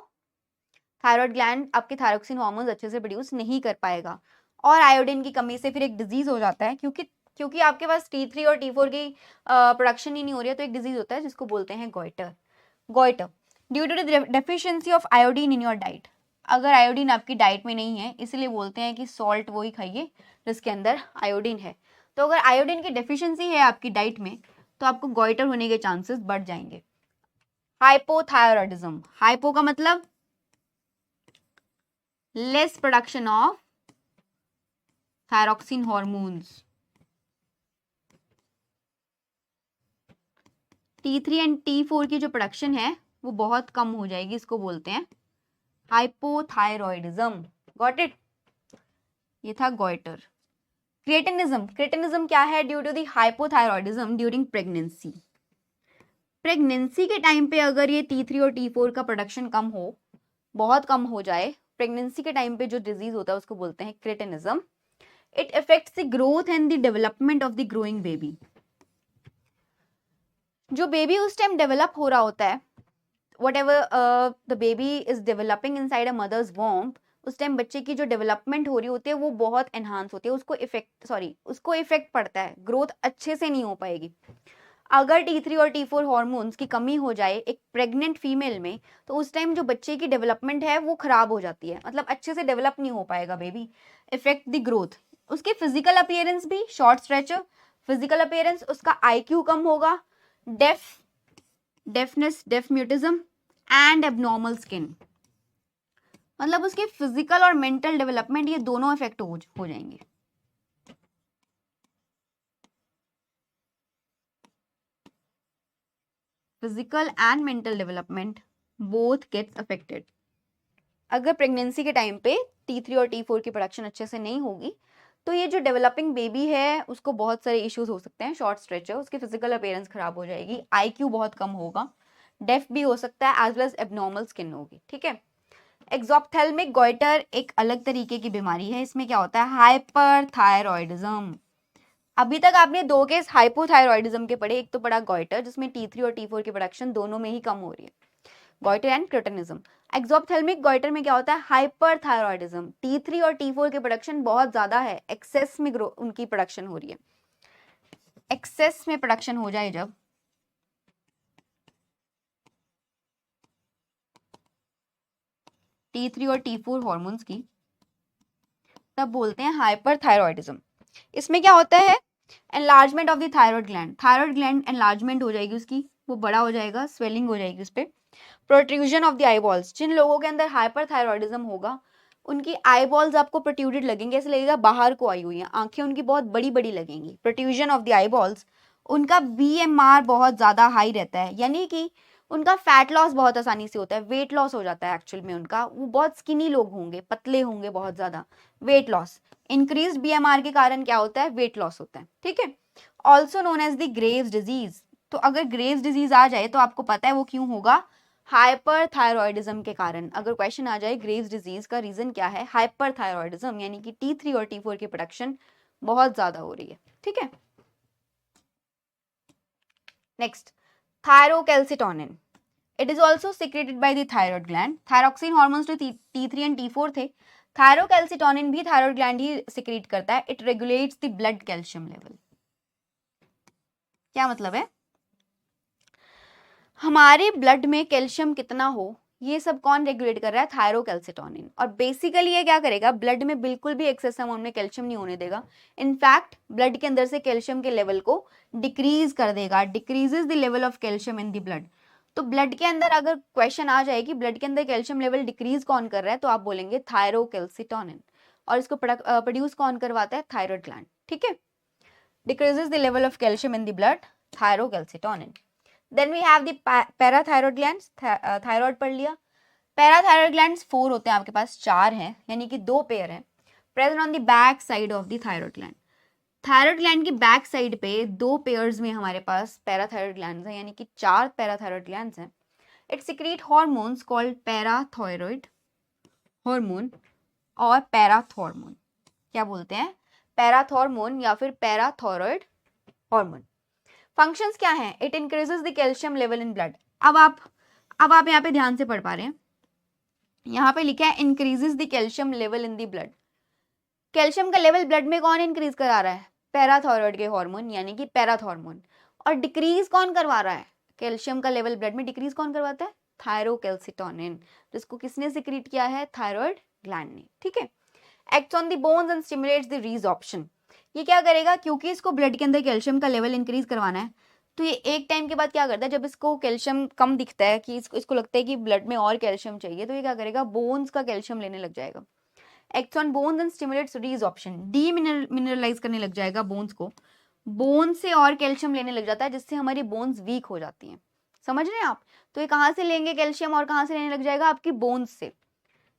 थायराइड ग्लैंड आपके थायरोक्सिन हार्मोन्स अच्छे से प्रोड्यूस नहीं कर पाएगा, और आयोडीन की कमी से फिर एक डिजीज हो जाता है, क्योंकि आपके पास T3 और T4 की प्रोडक्शन ही नहीं हो रही है, तो एक डिजीज होता है जिसको बोलते हैं goitre due to the deficiency of iodine in your diet. अगर आयोडीन आपकी डाइट में नहीं है, इसलिए बोलते हैं कि सॉल्ट वो ही खाइए जिसके अंदर आयोडीन है। तो अगर आयोडीन की डेफिशिएंसी है आपकी डाइट में तो आपको गोइटर होने के चांसेस बढ़ जाएंगे। हाइपोथायरॉयडिज्म। हाइपो का मतलब less production of thyroxine hormones. T3 and T4 की जो प्रोडक्शन है वो बहुत कम हो जाएगी, इसको बोलते हैं हाइपोथायरॉयडिज्म। Got it. ये था गोइटर। क्रिएटिनिज्म क्या है? Due to the hypothyroidism during pregnancy. Pregnancy के टाइम पे अगर ये T3 और T4 का प्रोडक्शन कम हो, बहुत कम हो जाए, प्रेगनेंसी के टाइम पे जो डिजीज होता है उसको बोलते हैं cretinism. It affects the growth and the development of the growing baby. जो बेबी उस टाइम डेवलप हो रहा होता है, whatever the baby is developing inside a mother's womb, उस टाइम बच्चे की जो डेवलपमेंट हो रही होती है वो बहुत एनहांस होती है, उसको इफेक्ट पड़ता है, ग्रोथ अच्छे से नहीं हो पाएगी। अगर T3 और T4 हार्मोन्स की कमी हो जाए एक प्रेग्नेंट फीमेल में, तो उस टाइम जो बच्चे की डेवलपमेंट है वो खराब हो जाती है, मतलब अच्छे से डेवलप नहीं हो पाएगा बेबी। इफेक्ट द ग्रोथ, उसके फिजिकल अपीयरेंस भी, शॉर्ट स्ट्रेचर फिजिकल अपीयरेंस, उसका IQ कम होगा, deaf mutism and abnormal skin, मतलब उसके फिजिकल और मेंटल डेवलपमेंट ये दोनों इफेक्ट हो जाएंगे। Physical and mental development both gets affected. अगर प्रेगनेंसी के टाइम पे T3 और T4 की प्रोडक्शन अच्छे से नहीं होगी तो ये जो डेवलपिंग बेबी है उसको बहुत सारे इश्यूज हो सकते हैं। शॉर्ट स्ट्रेच है, उसकी फिजिकल अपीयरेंस खराब हो जाएगी, IQ बहुत कम होगा, डेफ भी हो सकता है, as well as abnormal skin होगी। ठीक है। एक्सोप्थेल्मिक गॉइटर एक अलग तरीके की बीमारी है। इसमें क्या होता है, हाइपरथायरॉयडिज्म। अभी तक आपने दो केस हाइपोथायरॉयडिज्म के पढ़े, एक तो पढ़ा गॉइटर जिसमें T3 और T4 की प्रोडक्शन दोनों में ही कम हो रही है, गॉइटर एंड क्रोटनिज्म। एक्सोप्थेल्मिक गॉइटर में क्या होता है, हाइपरथायरॉयडिज्म, T3 और T4 की प्रोडक्शन बहुत ज्यादा है, एक्सेस में उनकी प्रोडक्शन हो रही है। एक्सेस में प्रोडक्शन हो जाए जब T3 और T4 हॉर्मोन्स की, तब बोलते हैं हाइपरथायरॉयडिज्म। इसमें क्या होता है, enlargement of the thyroid gland enlargement हो जाएगी उसकी, वो बड़ा हो जाएगा, स्वेलिंग हो जाएगी उस पर। प्रोट्रूजन ऑफ द आईबॉल्स, जिन लोगों के अंदर हाइपरथायरॉयडिज्म होगा उनकी आईबॉल्स आपको प्रोट्रूडेड लगेंगे, ऐसे लगेगा बाहर को आई हुई है, आंखें उनकी बहुत बड़ी बड़ी लगेंगी, प्रोट्रूजन ऑफ द आईबॉल्स। उनका BMR बहुत ज्यादा हाई रहता है, यानी कि उनका फैट लॉस बहुत आसानी से होता है, वेट लॉस हो जाता है एक्चुअल में उनका, वो बहुत स्किनी लोग होंगे, पतले होंगे बहुत ज्यादा, वेट लॉस। इंक्रीज BMR के कारण क्या होता है, वेट लॉस होता है। ठीक है। Also known as the Graves disease. तो अगर ग्रेव्स डिजीज आ जाए तो आपको पता है वो क्यों होगा, हाइपरथायरॉयडिज्म के कारण। अगर क्वेश्चन आ जाए ग्रेव्स डिजीज का रीजन क्या है, हाइपरथायरॉयडिज्म, यानी कि T3 और T4 की प्रोडक्शन बहुत ज्यादा हो रही है। ठीक है। Next, thyrocalcitonin. It is also secreted by the thyroid gland. Thyroxine hormones तो T3 एंड T4 थे, थायरोकैल्सिटोनिन भी थायराइड ग्लैंड ही सिक्रेट करता है। It regulates the blood calcium level. क्या मतलब है, हमारे ब्लड में कैल्शियम कितना हो ये सब कौन रेगुलेट कर रहा है, थायरोकैल्सिटोनिन। और बेसिकली ये क्या करेगा, ब्लड में बिल्कुल भी एक्सेस अमाउंट में कैल्शियम नहीं होने देगा, इनफैक्ट ब्लड के अंदर से कैल्शियम के लेवल को डिक्रीज कर देगा, decreases the level of calcium in the blood. तो ब्लड के अंदर अगर क्वेश्चन आ जाए कि ब्लड के अंदर कैल्शियम लेवल डिक्रीज कौन कर रहा है, तो आप बोलेंगे थायरोकैल्सिटोनिन। और इसको प्रोड्यूस कौन करवाता है, थायराइड ग्लैंड। ठीक है। Decreases the level of calcium in the blood, thyrocalcitonin. Then we have the parathyroid glands. Thyroid पढ़ लिया। पैराथायरॉयड ग्लैंड्स 4 होते हैं आपके पास, 4 हैं, यानी कि 2 पेयर हैं, present on the back side of the thyroid gland. Thyroid gland की बैक साइड पे 2 पेयर्स में हमारे पास पैराथायरॉयड ग्लैंड्स हैं, यानी कि 4 पैराथायरॉयड ग्लैंड्स हैं। It secrete hormones called parathyroid hormone और पैराथॉर्मोन। क्या बोलते हैं, पैराथॉर्मोन या फिर पैराथायरॉयड हार्मोन। फंक्शंस क्या हैं, it increases the calcium level in blood. अब आप यहाँ पे ध्यान से पढ़ पा रहे हैं, यहाँ पे लिखा है increases the calcium level in the blood. Calcium का लेवल ब्लड में कौन इंक्रीज करा रहा है, पैराथायरॉयड के हार्मोन यानी कि पैराथॉर्मोन। और डिक्रीज कौन करवा रहा है, कैल्शियम का लेवल ब्लड में डिक्रीज कौन करवाता है, थायरोकैल्सिटोनिन, जिसको किसने सिक्रीट किया है, थायराइड ग्लैंड ने। ठीक है। Acts on the bones and stimulates the रीजॉर्प्शन। ये क्या करेगा, क्योंकि इसको ब्लड के अंदर कैल्शियम का लेवल इंक्रीज करवाना है, तो ये एक टाइम के बाद क्या करता है, जब इसको कैल्शियम कम दिखता है कि इसको लगता है कि ब्लड में और कैल्शियम चाहिए, तो ये क्या करेगा, बोन्स का कैल्शियम लेने लग जाएगा। Acts on bones and stimulates रीजॉर्प्शन, mineralise करने लग जाएगा बोन्स को, बोन्स से और कैल्शियम लेने लग जाता है, जिससे हमारी बोन्स वीक हो जाती हैं। समझ रहे हैं आप, तो ये कहाँ से लेंगे कैल्शियम और कहाँ से लेने लग जाएगा, आपकी बोन्स से।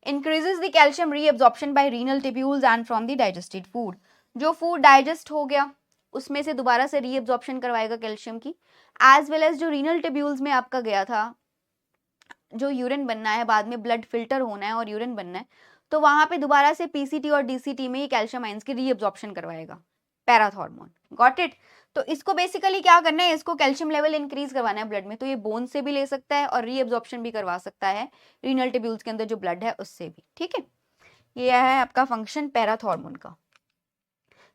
Increases the calcium reabsorption bye renal tubules and from the digested food. जो फूड डाइजेस्ट हो गया उसमें से दोबारा से रीअब्जॉर्प्शन करवाएगा कैल्शियम की, एज वेल एज जो रीनल ट्यूब्यूल्स में आपका गया था, जो यूरिन बनना है, बाद में ब्लड फिल्टर होना है और यूरिन बनना है, तो वहां पे दोबारा से PCT और DCT में ये कैल्शियम आयंस की रीअब्जॉर्प्शन करवाएगा पैराथॉर्मोन। Got it. तो इसको बेसिकली क्या करना है, इसको कैल्शियम लेवल इंक्रीज करवाना है ब्लड में, तो ये बोन से भी ले सकता है और रीअब्जॉर्प्शन भी करवा सकता है रीनल ट्यूब्यूल्स के अंदर जो ब्लड है उससे भी। ठीक है। ये है आपका फंक्शन पैराथॉर्मोन का।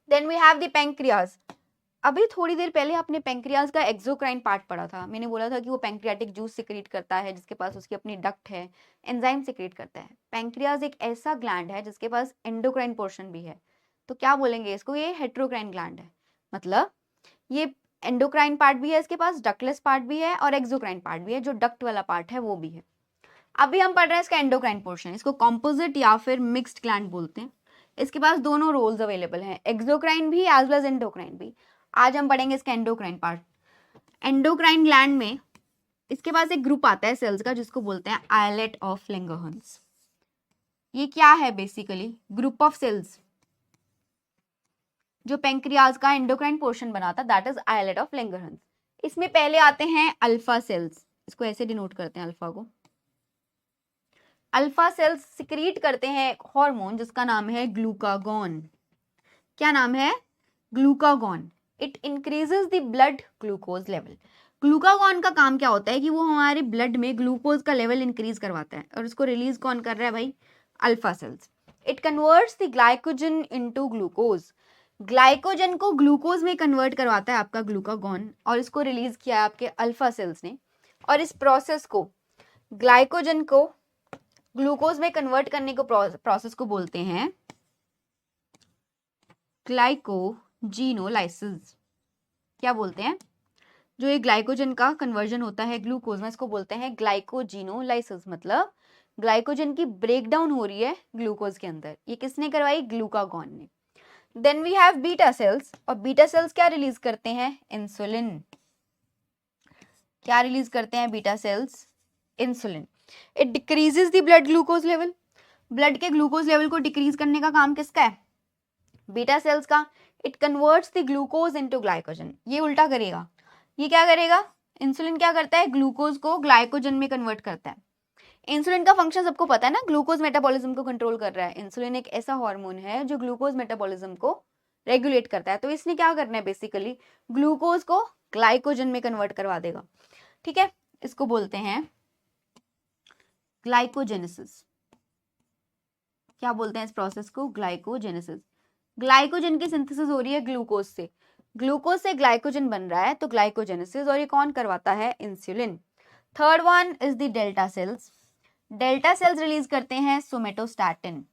Then we have the pancreas. अभी थोड़ी देर पहले आपने पैंक्रियाज का एक्सोक्राइन पार्ट पढ़ा था, मैंने बोला था कि वो पैंक्रियाटिक जूस सिक्रीट करता है, जिसके पास उसकी अपनी डक्ट है, एंजाइम सिक्रीट करता है। पैंक्रियाज एक ऐसा ग्लैंड है जिसके पास एंडोक्राइन पोर्शन भी है, तो क्या बोलेंगे इसको, ये हेट्रोक्राइन ग्लैंड है। मतलब ये एंडोक्राइन पार्ट भी है इसके पास, डक्टलेस पार्ट भी है और एक्सोक्राइन पार्ट भी है, जो डक्ट वाला पार्ट है वो भी है। अभी हम पढ़ रहे हैं इसका एंडोक्राइन पोर्शन, इसको कॉम्पोजिट या फिर मिक्स्ड ग्लैंड बोलते हैं। इसके पास दोनों रोल्स अवेलेबल हैं, एक्सोक्राइन भी एज वेल एज एंडोक्राइन भी। आज हम पढ़ेंगे इसका एंडोक्राइन पार्ट। एंडोक्राइन ग्लैंड में इसके पास एक ग्रुप आता है सेल्स का जिसको बोलते हैं आइलेट ऑफ लैंगरहंस। ये क्या है बेसिकली? ग्रुप ऑफ सेल्स जो पेंक्रियाज का एंडोक्राइन पोर्शन बनाता, that is islet of Langerhans. इसमें पहले आते हैं अल्फा सेल्स, इसको ऐसे डिनोट करते हैं अल्फा को। अल्फा सेल्स सिक्रीट करते हैं एक हार्मोन जिसका नाम है ग्लूकागॉन। क्या नाम है? Glucagon. It increases the blood glucose level. Glucagon का काम क्या होता है कि वो हमारे ब्लड में ग्लूकोज का लेवल इंक्रीज करवाता है, और इसको रिलीज कौन कर रहा है भाई? Alpha cells. It converts the glycogen into glucose. Glycogen को ग्लूकोज में कन्वर्ट करवाता है आपका ग्लूकागॉन, और इसको रिलीज किया है आपके अल्फा सेल्स ने। और इस प्रोसेस को, ग्लाइकोजन को ग्लूकोज में कन्वर्ट करने को प्रोसेस को बोलते हैं ग्लाइकोजिनोलाइसिस। क्या बोलते हैं? जो ये ग्लाइकोजन का कन्वर्जन होता है ग्लूकोज में, इसको बोलते हैं ग्लाइकोजिनोलाइसिस। मतलब ग्लाइकोजन की ब्रेकडाउन हो रही है ग्लूकोज के अंदर। ये किसने करवाई? ग्लूकागॉन ने। Then we have beta cells, और बीटा सेल्स क्या रिलीज करते हैं? इंसुलिन। क्या रिलीज करते हैं beta cells? Insulin. It decreases the blood glucose level. Blood के ग्लूकोज लेवल को डिक्रीज करने का काम किसका है? बीटा सेल्स का। It converts the glucose into glycogen. ये उल्टा करेगा। ये क्या करेगा? इंसुलिन क्या करता है? ग्लूकोज को ग्लाइकोजन में कन्वर्ट करता है। इंसुलिन का फंक्शन सबको पता है ना, ग्लूकोज मेटाबॉलिज्म को कंट्रोल कर रहा है। इंसुलिन एक ऐसा हार्मोन है जो ग्लूकोज मेटाबॉलिज्म को रेगुलेट करता है। तो इसने क्या करना है? बेसिकली ग्लूकोज को ग्लाइकोजन में कन्वर्ट करवा देगा। ठीक है, इसको बोलते हैं ग्लाइकोजेनेसिस। क्या बोलते हैं इस प्रोसेस को? ग्लाइकोजेनेसिस। ग्लाइकोजन की सिंथेसिस हो रही है ग्लूकोज से, ग्लूकोज से ग्लाइकोजन बन रहा है, तो ग्लाइकोजेनेसिस। और ये कौन करवाता है? Insulin. Third one is the delta sales. Delta sales release करते हैं somatostatin.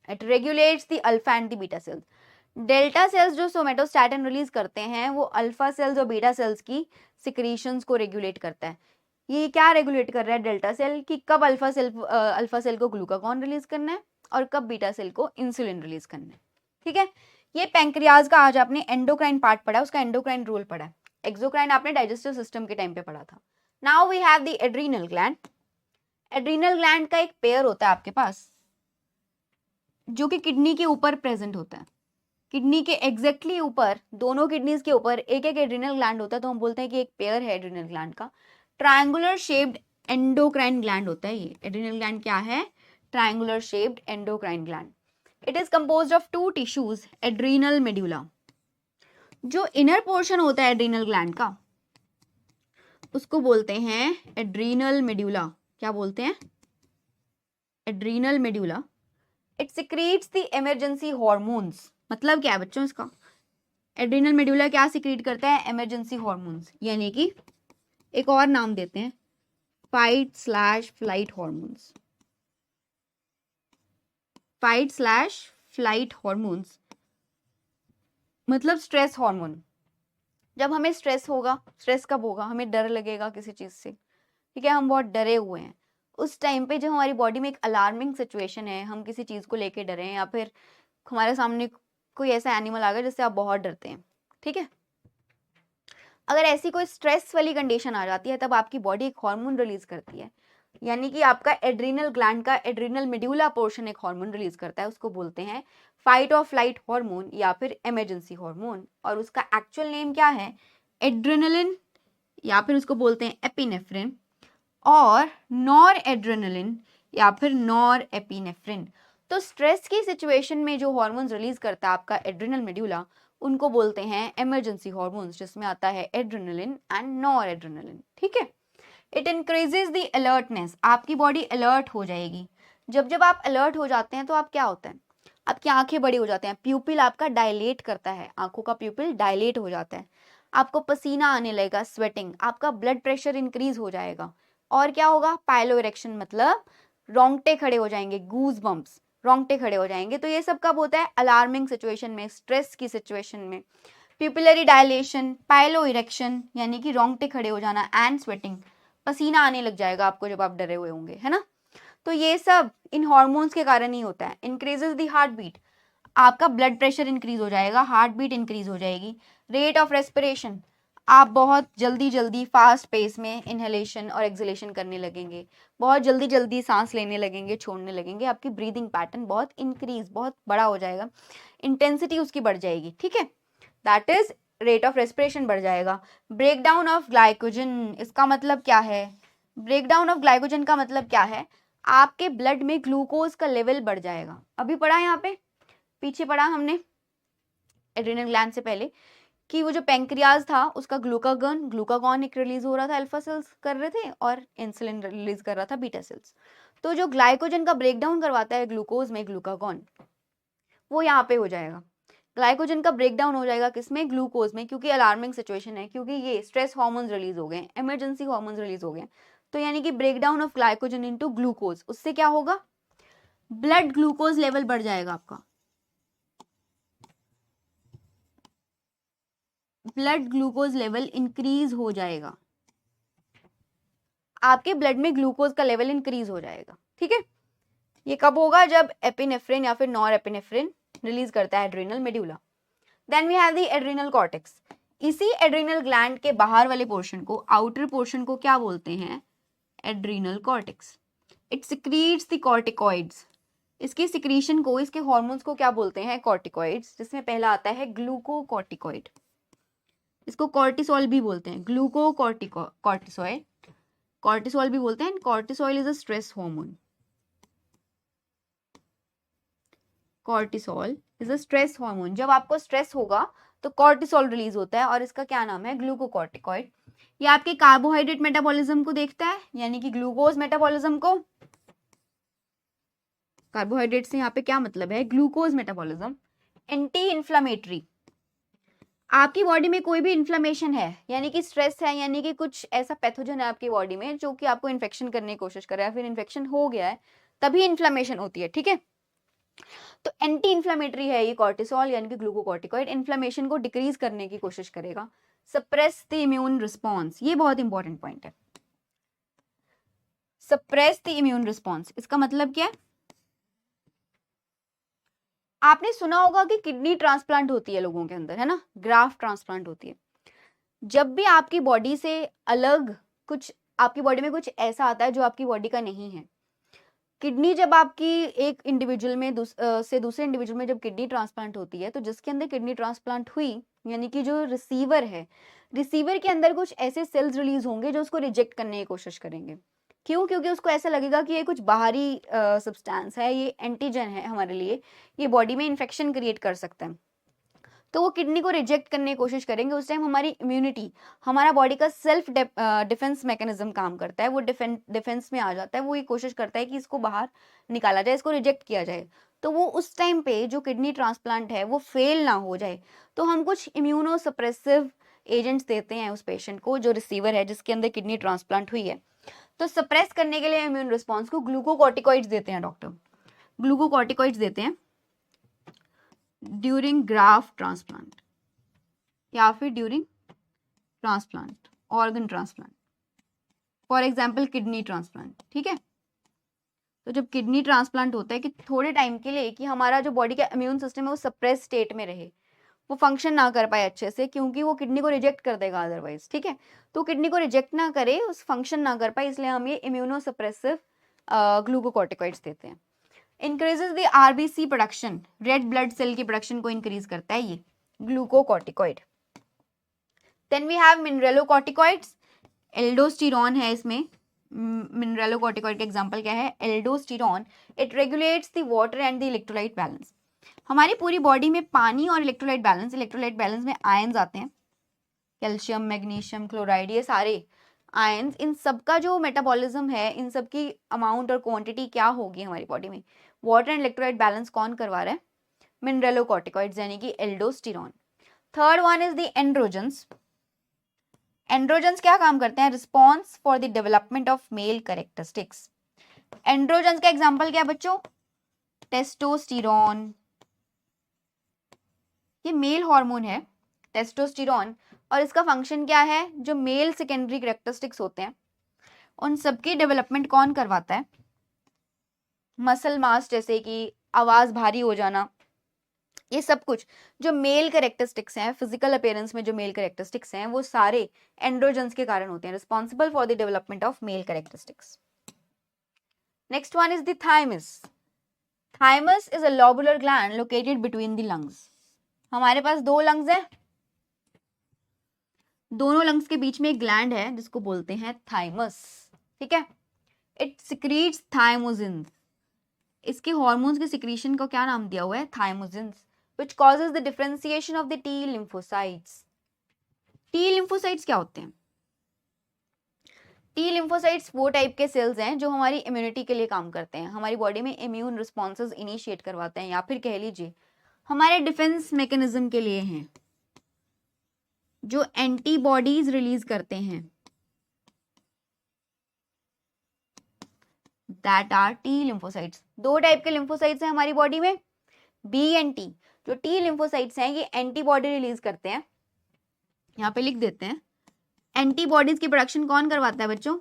It regulates the alpha and the beta cells. Delta sales जो सोमेटोस्टैटिन रिलीज करते हैं वो अल्फा सेल्स और बीटा सेल्स की सिक्रीशंस को रेगुलेट करता है। ये क्या रेगुलेट कर रहा है? डेल्टा सेल कि कब अल्फा सेल को ग्लूकागॉन रिलीज करना है और कब बीटा सेल को इंसुलिन रिलीज करना है। ठीक है, ये पेंक्रियाज का आज आपने एंडोक्राइन पार्ट पढ़ा, उसका एंडोक्राइन रोल पढ़ा है। एक्सोक्राइन आपने डाइजेस्टिव सिस्टम के टाइम पे पढ़ा था। Now we have the adrenal gland. Adrenal gland का एक पेयर होता है आपके पास जो कि किडनी के ऊपर प्रेजेंट होता है। किडनी के एग्जैक्टली ऊपर, दोनों किडनीज के ऊपर एक एक एड्रीनल ग्लैंड होता है, तो हम बोलते हैं कि एक पेयर है एड्रीनल ग्लैंड का। ट्रायंगुलर शेप्ड एंडोक्राइन ग्लैंड होता है ये। एड्रीनल ग्लैंड क्या है? Triangular shaped endocrine gland. It is composed of two tissues, adrenal medulla. जो इनर पोर्शन होता है एड्रीनल ग्लैंड का उसको बोलते हैं एड्रीनल मेड्यूला। क्या बोलते हैं? Adrenal medulla. It secretes the emergency hormones. मतलब क्या है बच्चों इसका? एड्रीनल मेड्यूला क्या सिक्रीट करता है? इमरजेंसी हार्मोन्स, यानी कि एक और नाम देते हैं फाइट/फ्लाइट हार्मोन्स। फाइट/फ्लाइट हार्मोन्स मतलब स्ट्रेस हार्मोन। जब हमें स्ट्रेस होगा, स्ट्रेस कब होगा? हमें डर लगेगा किसी चीज से, ठीक है, हम बहुत डरे हुए हैं, उस टाइम पे जब हमारी बॉडी में एक अलार्मिंग सिचुएशन है, हम किसी चीज को लेके डरे हैं, या फिर हमारे सामने कोई ऐसा एनिमल आ गया जिससे आप बहुत डरते हैं, ठीक है, अगर ऐसी कोई स्ट्रेस वाली कंडीशन आ जाती है तब आपकी बॉडी एक हार्मोन रिलीज करती है, यानी कि आपका एड्रीनल ग्लैंड का एड्रीनल मेड्यूला पोर्शन एक हार्मोन रिलीज करता है, उसको बोलते हैं फाइट और फ्लाइट हार्मोन या फिर इमरजेंसी हार्मोन। और उसका एक्चुअल नेम क्या है? एड्रेनलिन, या फिर उसको बोलते हैं एपिनेफ्रिन, और नॉर एड्रेनलिन या फिर नॉर एपिनेफ्रिन। तो स्ट्रेस की सिचुएशन में जो हार्मोन्स रिलीज करता है आपका एड्रिनल मेड्यूला, उनको बोलते हैं इमरजेंसी हार्मोन्स, जिसमें आता है एड्रेनलिन एंड नॉर एड्रेनलिन। ठीक है, इट इंक्रीजेस द अलर्टनेस। आपकी बॉडी अलर्ट हो जाएगी। जब जब आप अलर्ट हो जाते हैं तो आप क्या होता है? आपकी आंखें बड़ी हो जाती हैं, प्यूपिल आपका डायलेट करता है, आंखों का प्यूपिल डायलेट हो जाता है, आपको पसीना आने लगेगा, स्वेटिंग, आपका ब्लड प्रेशर इंक्रीज हो जाएगा, और क्या होगा? पाइलो इरेक्शन, मतलब रोंगटे खड़े हो जाएंगे, गूज बम्प्स, रोंगटे खड़े हो जाएंगे। तो ये सब कब होता है? अलार्मिंग सिचुएशन में, स्ट्रेस की सिचुएशन में। प्यूपिलरी डायलेशन, पाइलो इरेक्शन यानी कि रोंगटे खड़े हो जाना, एंड स्वेटिंग, पसीना आने लग जाएगा आपको जब आप डरे हुए होंगे, है ना। तो ये सब इन हार्मोन्स के कारण ही होता है। इंक्रीजेस दी हार्ट बीट, आपका ब्लड प्रेशर इंक्रीज हो जाएगा, हार्ट बीट इंक्रीज हो जाएगी। रेट ऑफ रेस्पिरेशन, आप बहुत जल्दी जल्दी फास्ट पेस में इनहेलेशन और एक्सहेलेशन करने लगेंगे, बहुत जल्दी जल्दी सांस लेने लगेंगे, छोड़ने लगेंगे, आपकी ब्रीदिंग पैटर्न बहुत इंक्रीज, बहुत बड़ा हो जाएगा, इंटेंसिटी उसकी बढ़ जाएगी, ठीक है, that is rate of respiration बढ़ जाएगा। ब्रेक डाउन ऑफ ग्लाइकोजन, इसका मतलब क्या है? ब्रेक डाउन ऑफ ग्लाइकोजन का मतलब क्या है? आपके ब्लड में ग्लूकोज का लेवल बढ़ जाएगा। अभी पढ़ा यहाँ पे, पीछे पढ़ा हमने एड्रिनल ग्लैंड से पहले कि वो जो पैंक्रियाज था उसका ग्लूकागॉन एक रिलीज हो रहा था, अल्फा सेल्स कर रहे थे, और इंसुलिन रिलीज कर रहा था, बीटा सेल्स। तो जो ग्लाइकोजन का ब्रेकडाउन करवाता है ग्लूकोज में ग्लूकागॉन, वो यहाँ पे हो जाएगा। ग्लाइकोजन का ब्रेकडाउन हो जाएगा किसमें? ग्लूकोज में, क्योंकि अलार्मिंग सिचुएशन है, क्योंकि ये स्ट्रेस हार्मोन्स रिलीज हो गए, इमरजेंसी हार्मोन्स रिलीज हो गए, तो यानी कि breakdown of glycogen into glucose, उससे क्या होगा? ब्लड ग्लूकोज लेवल बढ़ जाएगा आपका, ब्लड ग्लूकोज लेवल इंक्रीज हो जाएगा, आपके ब्लड में ग्लूकोज का लेवल इंक्रीज हो जाएगा, ठीक है। ये कब होगा? जब एपिनेफ्रिन या फिर नॉर एपिनेफ्रिन रिलीज करता है adrenal medulla. Then we have the adrenal cortex. इसी एड्रिनल ग्लैंड के बाहर वाले पोर्शन को, आउटर पोर्शन को क्या बोलते हैं? Adrenal cortex. It secretes the corticoids. इसके सिक्रीशन को, इसके हार्मोन्स को क्या बोलते हैं? कॉर्टिकॉइड्स, जिसमें पहला आता है ग्लूकोकॉर्टिकॉइड, इसको कॉर्टिसोल भी बोलते हैं, ग्लूकोकॉर्टिसोल, कॉर्टिसोल भी बोलते हैं। Cortisol is a stress hormone, cortisol is a stress hormone. जब आपको स्ट्रेस होगा तो कॉर्टिसोल रिलीज होता है, और इसका क्या नाम है? ग्लूकोकॉर्टिकॉइड। ये आपके कार्बोहाइड्रेट मेटाबॉलिज्म को देखता है, यानी कि ग्लूकोज मेटाबॉलिज्म को। कार्बोहाइड्रेट से यहाँ पे क्या मतलब है? Glucose metabolism. एंटी इन्फ्लामेटरी, आपकी बॉडी में कोई भी इन्फ्लेमेशन है, यानी कि स्ट्रेस है, यानी कि कुछ ऐसा पैथोजन है आपकी बॉडी में जो कि आपको इन्फेक्शन करने की कोशिश कर रहा है, फिर इन्फेक्शन हो गया है, तभी इन्फ्लेमेशन होती है, ठीक है। तो एंटी इन्फ्लेमेटरी है ये कॉर्टिसोल, यानी कि ग्लूकोकॉर्टिकॉइड, इन्फ्लेमेशन को डिक्रीज करने की कोशिश करेगा। सप्रेस द इम्यून रिस्पॉन्स, ये बहुत इंपॉर्टेंट पॉइंट है। सप्रेस द इम्यून रिस्पॉन्स, इसका मतलब क्या है? आपने सुना होगा कि किडनी ट्रांसप्लांट होती है लोगों के अंदर, है ना, ग्राफ्ट ट्रांसप्लांट होती है। जब भी आपकी बॉडी से अलग कुछ, आपकी बॉडी में कुछ ऐसा आता है जो आपकी बॉडी का नहीं है, किडनी जब आपकी एक इंडिविजुअल में से दूसरे इंडिविजुअल में जब किडनी ट्रांसप्लांट होती है, तो जिसके अंदर किडनी ट्रांसप्लांट हुई, यानी कि जो रिसीवर है, रिसीवर के अंदर कुछ ऐसे सेल्स रिलीज होंगे जो उसको रिजेक्ट करने की कोशिश करेंगे। क्यों? क्योंकि उसको ऐसा लगेगा कि ये कुछ बाहरी सब्सटेंस है, ये एंटीजन है हमारे लिए, ये बॉडी में इन्फेक्शन क्रिएट कर सकता है, तो वो किडनी को रिजेक्ट करने की कोशिश करेंगे। उस टाइम हमारी इम्यूनिटी, हमारा बॉडी का सेल्फ डिफेंस मैकेनिज्म काम करता है, वो डिफेंस में आ जाता है, वो ये कोशिश करता है कि इसको बाहर निकाला जाए, इसको रिजेक्ट किया जाए। तो वो उस टाइम पे जो किडनी ट्रांसप्लांट है वो फेल ना हो जाए, तो हम कुछ इम्यूनो सप्रेसिव एजेंट्स देते हैं उस पेशेंट को जो रिसीवर है, जिसके अंदर किडनी ट्रांसप्लांट हुई है। तो सप्रेस करने के लिए इम्यून रिस्पॉन्स को ग्लूकोकॉर्टिकॉइड्स देते हैं डॉक्टर, ग्लूकोकॉर्टिकॉइड्स देते हैं ड्यूरिंग ग्राफ्ट ट्रांसप्लांट या फिर during transplant, organ transplant, for example kidney transplant, ठीक है। तो जब किडनी ट्रांसप्लांट होता है कि थोड़े टाइम के लिए, कि हमारा जो बॉडी का इम्यून सिस्टम है वो सप्रेस स्टेट में रहे, वो फंक्शन ना कर पाए अच्छे से, क्योंकि वो किडनी को रिजेक्ट कर देगा अदरवाइज, ठीक है। तो किडनी को रिजेक्ट ना करे, उस फंक्शन ना कर पाए, इसलिए हम ये इम्यूनो सप्रेसिव ग्लूकोकॉर्टिकॉइड्स देते हैं। Increases the RBC production, red blood cell की प्रोडक्शन को इंक्रीज करता है ये glucocorticoid. Then we have mineralocorticoids, aldosterone है इसमें। मिनरलोकॉर्टिकॉइड का एग्जांपल क्या है? Aldosterone. It regulates the water and the electrolyte balance. हमारी पूरी बॉडी में पानी और इलेक्ट्रोलाइट बैलेंस में आयंस आते हैं, कैल्शियम, मैग्नीशियम, क्लोराइड, ये सारे आयंस, इन सब का जो मेटाबॉलिज्म है, इन सब की अमाउंट और क्वांटिटी क्या होगी हमारी बॉडी में, वाटर एंड इलेक्ट्रोलाइट बैलेंस कौन करवा रहा है? मिनरलोकॉर्टिकॉइड्स, यानी कि aldosterone. Third one is the androgens. Androgens क्या काम करते हैं? Response for the development of mail characteristics. Androgens का एग्जांपल क्या है बच्चों? टेस्टोस्टेरॉन, ये मेल हार्मोन है टेस्टोस्टेरॉन, और इसका फंक्शन क्या है? जो मेल सेकेंडरी कैरेक्टरिस्टिक्स होते हैं उन सबकी डेवलपमेंट कौन करवाता है? मसल मास, जैसे कि आवाज भारी हो जाना, ये सब कुछ जो मेल कैरेक्टरिस्टिक्स हैं, फिजिकल अपीयरेंस में जो मेल कैरेक्टरिस्टिक्स हैं, वो सारे एंड्रोजन्स के कारण होते हैं, responsible for the development of mail characteristics. Next one is the thymus. Thymus is a lobular gland located between the lungs. हमारे पास दो लंग्स हैं, दोनों लंग्स के बीच में एक ग्लैंड है जिसको बोलते हैं थाइमस, ठीक है। It secretes thymosins. इसके हॉर्मोन्स के सिक्रीशन को क्या नाम दिया हुआ है? थाइमोसिन्स, which causes the differentiation of the T lymphocytes. T lymphocytes क्या होते हैं? T lymphocytes वो टाइप के सेल्स हैं जो हमारी इम्यूनिटी के लिए काम करते हैं, हमारी बॉडी में इम्यून रिस्पॉन्सेज इनिशिएट करवाते हैं, या फिर कह लीजिए हमारे डिफेंस मैकेनिज्म के लिए हैं, जो एंटीबॉडीज रिलीज करते हैं, दैट आर टी लिम्फोसाइट्स। दो टाइप के लिम्फोसाइट्स हैं हमारी बॉडी में, बी एंड टी। जो टी लिम्फोसाइट्स हैं ये एंटीबॉडी रिलीज करते हैं, यहाँ पे लिख देते हैं। एंटीबॉडीज की प्रोडक्शन कौन करवाता है बच्चों?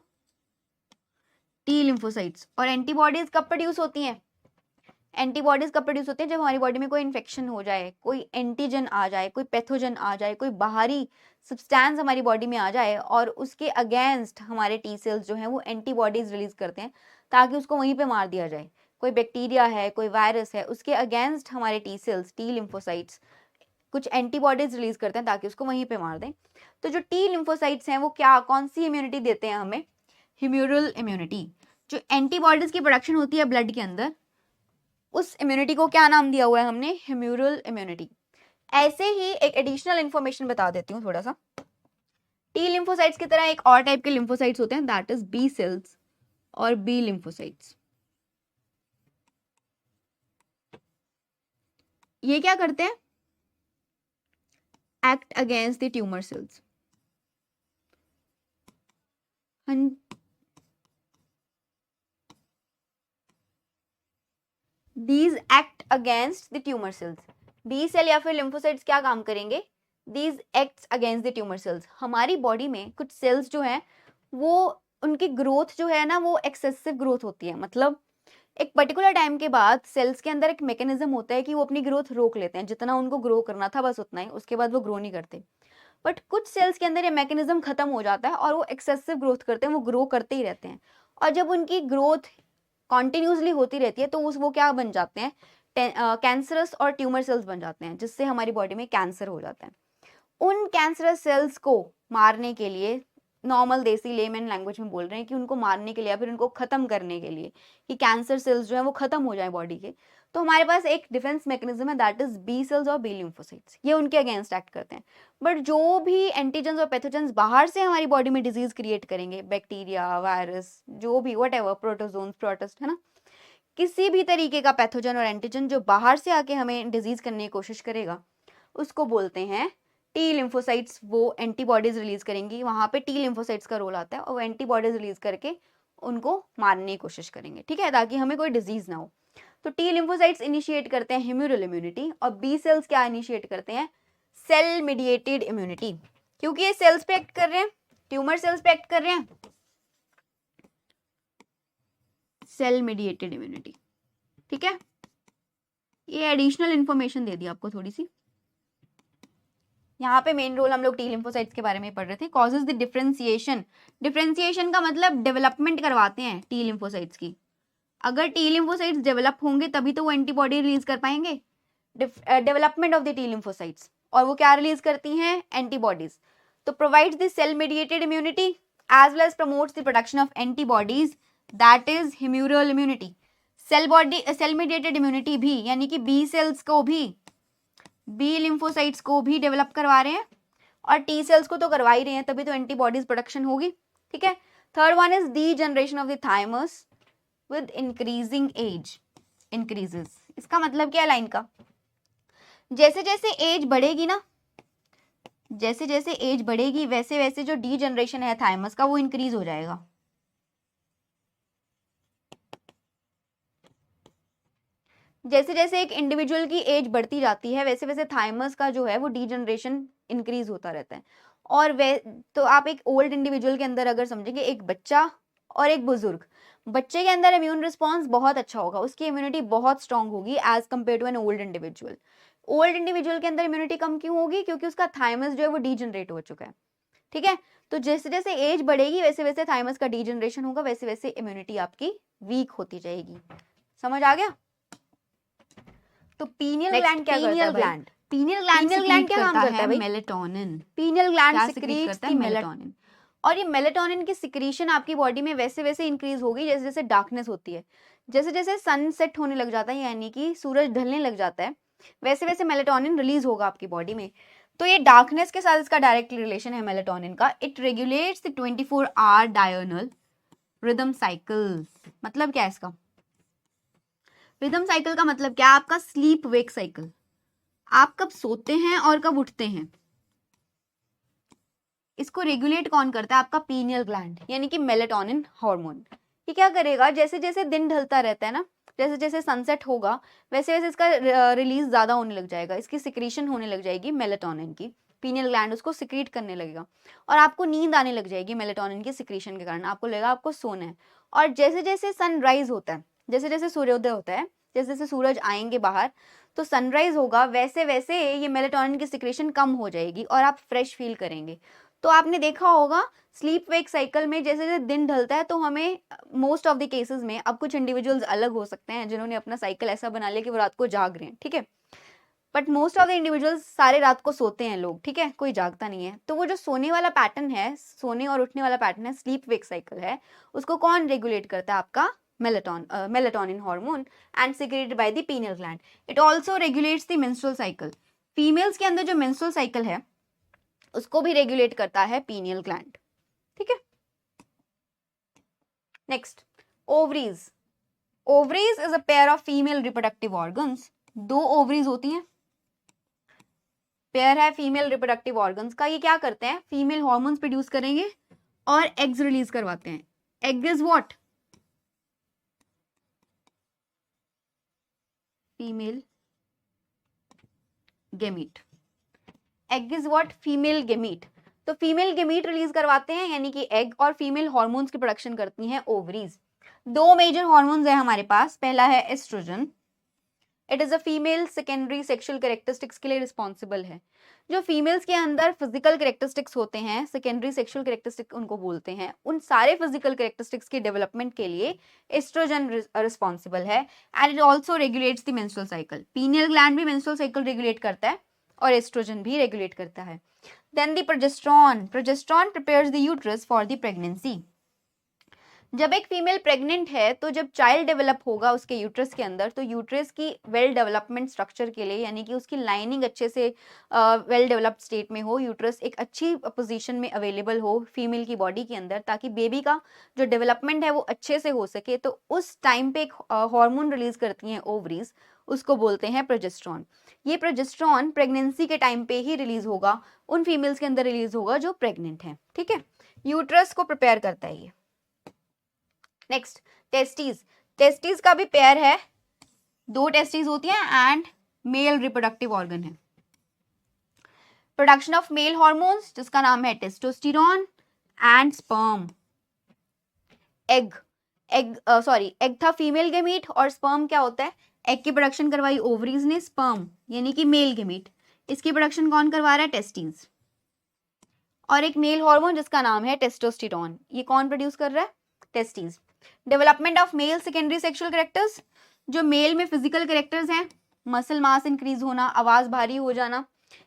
T lymphocytes. और एंटीबॉडीज कब प्रोड्यूस होती हैं? एंटीबॉडीज कब प्रोड्यूस होती हैं? जब हमारी बॉडी में कोई इन्फेक्शन हो जाए, कोई एंटीजन आ जाए, कोई पैथोजन आ जाए, कोई बाहरी सब्सटेंस हमारी बॉडी में आ जाए और उसके अगेंस्ट हमारे टी सेल्स जो हैं वो एंटीबॉडीज रिलीज करते हैं ताकि उसको वहीं पे मार दिया जाए। कोई बैक्टीरिया है, कोई वायरस है, उसके अगेंस्ट हमारे टी सेल्स, टी लिम्फोसाइट्स कुछ एंटीबॉडीज रिलीज करते हैं ताकि उसको वहीं पे मार दें। तो जो टी लिम्फोसाइट्स हैं वो क्या, कौन सी इम्यूनिटी देते हैं हमें? Humoral immunity. जो एंटीबॉडीज की प्रोडक्शन होती है ब्लड के अंदर, उस इम्यूनिटी को क्या नाम दिया हुआ है हमने? Humoral immunity. ऐसे ही एक एडिशनल इंफॉर्मेशन बता देती हूँ थोड़ा सा। टी लिम्फोसाइट्स की तरह एक और टाइप के लिम्फोसाइट्स होते हैं, दैट इज बी सेल्स और बी लिम्फोसाइट्स। ये क्या करते हैं? Act against the tumour cells. These act against the tumor cells. B cell या फिर लिम्फोसाइट्स क्या काम करेंगे? These acts against the tumor cells. हमारी बॉडी में कुछ सेल्स जो हैं वो उनकी ग्रोथ जो है ना वो एक्सेसिव ग्रोथ होती है, मतलब एक पर्टिकुलर टाइम के बाद सेल्स के अंदर एक मैकेनिज्म होता है कि वो अपनी ग्रोथ रोक लेते हैं, जितना उनको ग्रो करना था बस उतना ही, उसके बाद वो ग्रो नहीं करते। बट कुछ सेल्स के अंदर ये मैकेनिज्म खत्म हो जाता है और वो एक्सेसिव ग्रोथ करते हैं, वो ग्रो करते ही रहते हैं। और जब उनकी ग्रोथ कॉन्टिन्यूसली होती रहती है तो वो क्या बन जाते हैं? कैंसरस और ट्यूमर सेल्स बन जाते हैं, जिससे हमारी बॉडी में कैंसर हो जाता है। उन कैंसरस सेल्स को मारने के लिए, नॉर्मल देसी लेमन लैंग्वेज में बोल रहे हैं कि उनको मारने के लिए या फिर उनको खत्म करने के लिए कि कैंसर सेल्स जो है वो खत्म हो जाए बॉडी के, तो हमारे पास एक डिफेंस मैकेनिज्म है, दैट इज बी सेल्स और बी लिम्फोसाइट्स। ये उनके अगेंस्ट एक्ट करते हैं। बट जो भी एंटीजन्स और पैथोजन्स बाहर से हमारी बॉडी में डिजीज क्रिएट करेंगे, बैक्टीरिया, वायरस, जो भी व्हाटएवर, प्रोटोजोन्स, प्रोटिस्ट, है ना, किसी भी तरीके का पैथोजन और एंटीजन जो बाहर से आके हमें डिजीज करने की कोशिश करेगा, उसको बोलते हैं टी लिम्फोसाइट्स। वो एंटीबॉडीज रिलीज करेंगी, वहां पे टी लिम्फोसाइट्स का रोल आता है और वो एंटीबॉडीज रिलीज करके उनको मारने की कोशिश करेंगे, ठीक है, ताकि हमें कोई डिजीज ना हो। तो टी लिम्फोसाइट्स इनिशिएट करते हैं ह्यूमरल इम्यूनिटी और बी सेल्स क्या इनिशिएट करते हैं? सेल मीडिएटेड इम्यूनिटी, क्योंकि ये सेल्स पे एक्ट कर रहे हैं, ट्यूमर सेल्स पे एक्ट कर रहे हैं, सेल मीडिएटेड इम्यूनिटी, ठीक है। ये एडिशनल इंफॉर्मेशन दे दी आपको थोड़ी सी। यहाँ पे मेन रोल हम लोग टी लिम्फोसाइट्स के बारे में पढ़ रहे थे। Causes the differentiation. डिफरेंशिएशन का मतलब डेवलपमेंट करवाते हैं टी लिम्फोसाइट्स की। अगर टी लिम्फोसाइट्स डेवलप होंगे तभी तो वो एंटीबॉडी रिलीज कर पाएंगे। Development of the T lymphocytes, और वो क्या रिलीज करती हैं? एंटीबॉडीज। तो provides the cell mediated immunity as well as promotes the production of antibodies, that is humoral immunity. Cell mediated immunity भी, यानी कि बी सेल्स को भी, बी लिम्फोसाइट्स को भी डेवलप करवा रहे हैं और टी सेल्स को तो करवा ही रहे हैं, तभी तो एंटीबॉडीज प्रोडक्शन होगी, ठीक है। Third one is degeneration of the thymus with increasing age increases. इसका मतलब क्या है लाइन का? जैसे जैसे एज बढ़ेगी ना, जैसे जैसे एज बढ़ेगी वैसे वैसे जो डी जनरेशन है थाइमस का वो इंक्रीज हो जाएगा। जैसे जैसे एक इंडिविजुअल की एज बढ़ती जाती है वैसे वैसे थाइमस का जो है वो डी जनरेशन इंक्रीज होता रहता है। और वे तो आप एक ओल्ड इंडिविजुअल के अंदर अगर समझेंगे, एक बच्चा और एक बुजुर्ग, बच्चे के अंदर इम्यून रिस्पॉन्स बहुत अच्छा होगा, उसकी इम्यूनिटी बहुत स्ट्रांग होगी as compared to an old individual, old individual के अंदर इम्यूनिटी कम क्यों होगी? क्योंकि उसका थाइमस जो है वो डीजनरेट हो चुका है, ठीक है। तो जैसे जैसे एज बढ़ेगी वैसे वैसे थाइमस का डीजनरेशन होगा, वैसे वैसे इम्यूनिटी आपकी वीक होती जाएगी। समझ आ गया? तो पीनियल ग्लैंड क्या करता है भाई? पीनियल ग्लैंड क्या काम करता है भाई? Melatonin. Pineal gland secretes the melatonin, और ये मेलेटोनिन की सिक्रीशन आपकी बॉडी में वैसे वैसे इंक्रीज होगी जैसे जैसे डार्कनेस होती है, जैसे जैसे सन सेट होने लग जाता है, यानी कि सूरज ढलने लग जाता है, वैसे वैसे मेलेटोनिन रिलीज होगा आपकी बॉडी में। तो ये डार्कनेस के साथ इसका डायरेक्ट रिलेशन है मेलेटोनिन का। It regulates the 24 hour diurnal rhythm cycle. मतलब क्या है इसका? रिदम साइकिल का मतलब क्या? आपका स्लीप वेक साइकिल, आप कब सोते हैं और कब उठते हैं, इसको रेगुलेट कौन करता है? आपका पीनियल ग्लैंड, यानी कि मेलेटोनिन हार्मोन। ये क्या करेगा? जैसे जैसे दिन ढलता रहता है ना, जैसे जैसे सनसेट होगा वैसे वैसे इसका रिलीज ज्यादा होने लग जाएगा, इसकी सिक्रीशन होने लग जाएगी मेलेटोनिन की। पीनियल ग्लैंड उसको सिक्रीट करने लगेगा और आपको नींद आने लग जाएगी मेलेटोनिन की सिक्रीशन के कारण। आपको लगेगा आपको सोना है। और जैसे जैसे सनराइज होता है, जैसे जैसे सूर्योदय होता है, जैसे जैसे सूरज आएंगे बाहर तो सनराइज होगा, वैसे वैसे ये मेलेटोनिन की सिक्रीशन कम हो जाएगी और आप फ्रेश फील करेंगे। तो आपने देखा होगा स्लीप वेक साइकिल में जैसे जैसे दिन ढलता है तो हमें मोस्ट ऑफ द केसेस में, अब कुछ इंडिविजुअल्स अलग हो सकते हैं जिन्होंने अपना साइकिल ऐसा बना लिया कि वो रात को जाग रहे हैं, ठीक है, but most of the individuals सारे रात को सोते हैं लोग, ठीक है, कोई जागता नहीं है। तो वो जो सोने वाला पैटर्न है, सोने और उठने वाला पैटर्न है, स्लीप वेक साइकिल है, उसको कौन रेगुलेट करता है? आपका melatonin hormone and secreted by the pineal gland. It also regulates the menstrual cycle. Females के अंदर जो मेंस्ट्रुअल साइकिल है उसको भी रेगुलेट करता है पीनियल ग्लैंड, ठीक है। Next, ovaries. Ovaries is a pair of female reproductive organs. दो ओवरीज होती हैं, पेयर है फीमेल रिप्रोडक्टिव ऑर्गन्स का। ये क्या करते हैं? फीमेल हार्मोन्स प्रोड्यूस करेंगे और एग्स रिलीज करवाते हैं। Egg is what? Female gamete. Egg is what? Female gamete. तो फीमेल गेमीट रिलीज करवाते हैं यानी कि एग, और फीमेल हार्मोन्स की प्रोडक्शन करती हैं ओवरीज। दो मेजर हार्मोन्स है हमारे पास। पहला है oestrogen. It is a female secondary sexual characteristics के लिए रिस्पॉन्सिबल है। जो फीमेल्स के अंदर फिजिकल कैरेक्टरिस्टिक्स होते हैं, सेकेंडरी सेक्सुअल कैरेक्टरिस्टिक्स उनको बोलते हैं, उन सारे फिजिकल कैरेक्टरिस्टिक्स के डेवलपमेंट के लिए एस्ट्रोजन रिस्पॉन्सिबल है। And it also regulates the menstrual cycle. Pineal gland भी मेंस्ट्रुअल साइकिल रेगुलेट करता है और एस्ट्रोजन भी रेगुलेट करता है। Then the progesterone. Progesterone prepares the uterus for the pregnancy. जब एक फीमेल प्रेग्नेंट है तो जब चाइल्ड डेवलप होगा उसके यूट्रस के अंदर, तो यूट्रस की वेल डेवलपमेंट स्ट्रक्चर के लिए, यानी कि उसकी लाइनिंग अच्छे से वेल डेवलप्ड स्टेट में हो, यूट्रस एक अच्छी पोजीशन में अवेलेबल हो फीमेल की बॉडी के अंदर, ताकि बेबी का जो डेवलपमेंट है वो अच्छे से हो सके, तो उस टाइम पे एक हार्मोन रिलीज करती हैं ओवरीज, उसको बोलते हैं प्रोजेस्टेरॉन। ये प्रोजेस्टेरॉन प्रेगनेंसी के टाइम पे ही रिलीज होगा, उन फीमेल्स के अंदर रिलीज होगा जो प्रेग्नेंट है, ठीक है। यूट्रस को प्रिपेयर करता है ये। Next, testes. टेस्टीज का भी पेयर है, दो टेस्टीज होती हैं एंड मेल रिप्रोडक्टिव ऑर्गन है। प्रोडक्शन ऑफ मेल हार्मोन्स जिसका नाम है टेस्टोस्टेरोन एंड स्पर्म। एग था फीमेल गेमीट और स्पर्म क्या होता है? एग की प्रोडक्शन करवाई ओवरीज ने, स्पर्म यानी कि मेल गेमीट, इसकी प्रोडक्शन कौन करवा रहा है? टेस्टीज। और एक मेल हार्मोन जिसका नाम है टेस्टोस्टेरोन, ये कौन प्रोड्यूस कर रहा है? Testes. Development of male secondary sexual characters. जो मेल में फिजिकल कैरेक्टर्स हैं, मसल मास इंक्रीज होना, आवाज भारी हो जाना,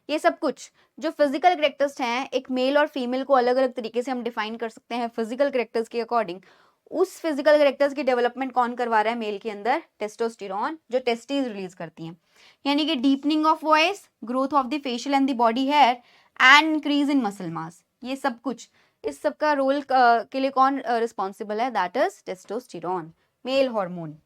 ये सब कुछ जो फिजिकल कैरेक्टर्स हैं, एक मेल और फीमेल को अलग अलग तरीके से हम डिफाइन कर सकते हैं फिजिकल कैरेक्टर्स के अकॉर्डिंग। उस फिजिकल कैरेक्टर्स की डेवलपमेंट कौन करवा रहा है मेल के अंदर? टेस्टोस्टेरोन, जो टेस्टीज रिलीज करती हैं। यानी कि deepening of voice, growth of the facial and the body hair and increase in muscle mass, ये सब कुछ, इस सब का रोल के लिए कौन रिस्पॉन्सिबल है? That is testosterone, male hormone.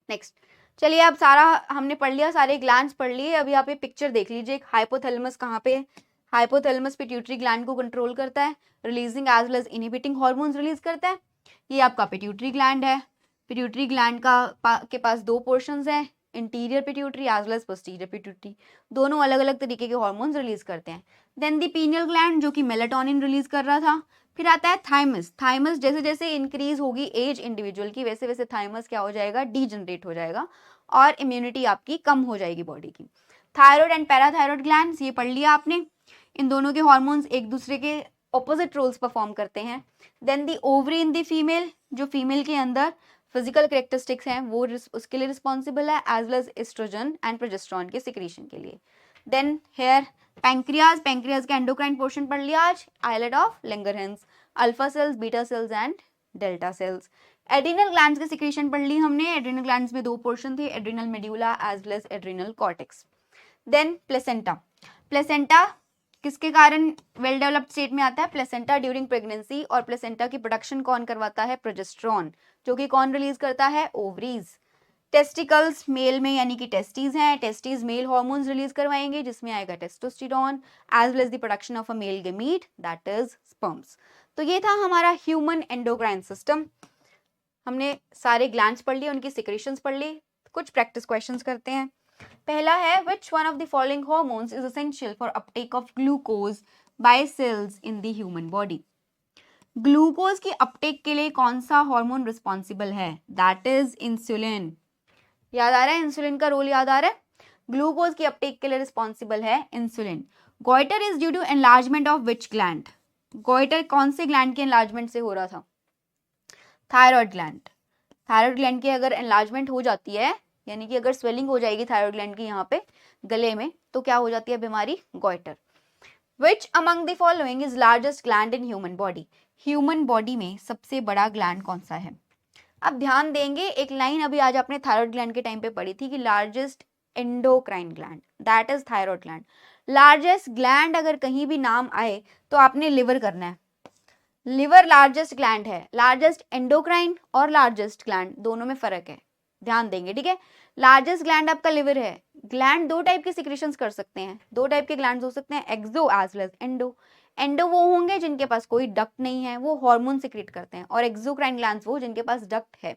Next, चलिए अब सारा हमने पढ़ लिया, सारे ग्लैंड्स पढ़ लिए। अभी आप ये पिक्चर देख लीजिए, हाइपोथैलेमस कहाँ पे है? हाइपोथैलेमस पिट्यूटरी ग्लैंड को कंट्रोल करता है, releasing as well as inhibiting hormones release करता है। ये आपका पिट्यूटरी ग्लैंड है। पिट्यूटरी ग्लैंड के पास दो पोर्शंस हैं, interior pituitary as well as posterior pituitary, दोनों अलग अलग तरीके के हार्मोन्स रिलीज करते हैं। देन दी पीनियल ग्लैंड जो कि मेलेटोनिन रिलीज कर रहा था। फिर आता है थाइमस। थाइमस जैसे जैसे इंक्रीज होगी एज इंडिविजुअल की, वैसे वैसे थाइमस क्या हो जाएगा? डीजनरेट हो जाएगा और इम्यूनिटी आपकी कम हो जाएगी बॉडी की। थायराइड एंड पैराथायराइड ग्लैंड्स, ये पढ़ लिया आपने। इन दोनों के हार्मोन्स एक दूसरे के ऑपोजिट रोल्स परफॉर्म करते हैं। Then the ovary in the female, जो फीमेल के अंदर फिजिकल करेक्टरिस्टिक्स हैं वो उसके लिए रिस्पॉन्सिबल है, as well as oestrogen and progesterone के सिक्रीशन के लिए। देन हेयर पैंक्रियाज, पैंक्रियाज का एंडोक्राइन पोर्शन पढ़ लिया आज, islet of Langerhans, alpha cells, beta cells and delta cells. Adrenal glands के सिक्रीशन पढ़ ली हमने। एड्रिनल ग्लैंड्स में दो पोर्शन थे, adrenal medulla as well as adrenal cortex. Then placenta, placenta किसके कारण वेल डेवलप्ड स्टेट में आता है? Placenta during pregnancy. और प्लेसेंटा की प्रोडक्शन कौन करवाता है? प्रोजेस्टेरॉन, जो कि कौन रिलीज करता है? ओवरीज। टेस्टिकल्स मेल में यानी कि टेस्टीज हैं, टेस्टीज मेल हार्मोन्स रिलीज करवाएंगे जिसमें आएगा testosterone as well as the production of a male gamete that is sperms. तो ये था हमारा ह्यूमन एंडोक्राइन सिस्टम। हमने सारे ग्लैंड्स पढ़ लिए, उनकी सिक्रीशंस पढ़ ली। कुछ प्रैक्टिस क्वेश्चंस करते हैं। पहला है which one of the following hormones is essential for uptake of glucose by cells in the human body? Glucose की अपटेक के लिए कौन सा हार्मोन रिस्पॉन्सिबल है? That is insulin. याद आ रहा है? इंसुलिन का रोल याद आ रहा है? ग्लूकोज की अपटेक के लिए रिस्पॉन्सिबल है insulin. Goitre is due to enlargement of which gland? Goitre कौन से ग्लैंड के एनलार्जमेंट से हो रहा था? Thyroid gland. थायराइड ग्लैंड की अगर एनलार्जमेंट हो जाती है, यानी कि अगर स्वेलिंग हो जाएगी थायराइड ग्लैंड की यहाँ पे गले में, तो क्या हो जाती है बीमारी? Goitre. Which among the following is largest gland in human body? Human body में सबसे बड़ा ग्लैंड कौन सा है? अब ध्यान देंगे, एक लाइन अभी आज आपने थायराइड ग्लैंड के टाइम पे पढ़ी थी कि largest endocrine gland that is thyroid gland. Largest gland अगर कहीं भी नाम आए तो आपने लिवर करना है। लिवर लार्जेस्ट ग्लैंड है। लार्जेस्ट एंडोक्राइन और लार्जेस्ट ग्लैंड दोनों में फर्क है, ध्यान देंगे, ठीक है। लार्जेस्ट ग्लैंड आपका लिवर है। ग्लैंड दो टाइप के सिक्रीशंस कर सकते हैं, दो टाइप के ग्लैंड्स हो सकते हैं, exo as well as endo. Endo वो होंगे जिनके पास कोई डक्ट नहीं है, वो हार्मोन सिक्रीट करते हैं, और एक्सोक्राइन ग्लैंड्स वो जिनके पास डक्ट है।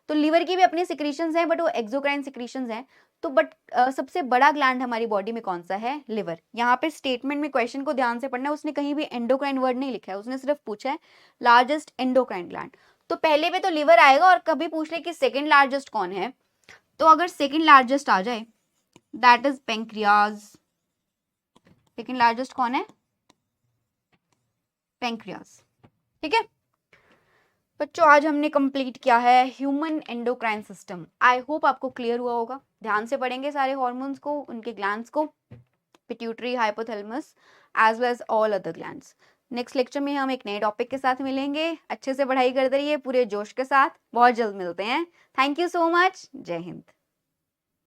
तो लिवर की भी अपनी सिक्रीशंस हैं, बट वो एक्सोक्राइन सिक्रीशंस हैं। तो बट सबसे बड़ा ग्लैंड हमारी बॉडी में कौन सा है? लिवर। यहाँ पे स्टेटमेंट में क्वेश्चन को ध्यान से पढ़ना है, उसने कहीं भी एंडोक्राइन वर्ड नहीं लिखा है, उसने सिर्फ पूछा है लार्जेस्ट एंडोक्राइन ग्लैंड। तो पहले पे तो लिवर आएगा, और कभी पूछ ले कि सेकंड लार्जेस्ट कौन है, तो अगर सेकंड लार्जेस्ट आ जाए that is pancreas. Second largest कौन है? पेंक्रियाज, ठीक है बच्चों। आज हमने कंप्लीट किया है human endocrine system. I hope आपको क्लियर हुआ होगा। ध्यान से पढ़ेंगे सारे हार्मोन्स को, उनके ग्लैंड्स को, pituitary, hypothalamus as well as all other glands. Next lecture में हम एक नए टॉपिक के साथ मिलेंगे। अच्छे से पढ़ाई करते रहिए पूरे जोश के साथ। बहुत जल्द मिलते हैं। Thank you so much. जय हिंद।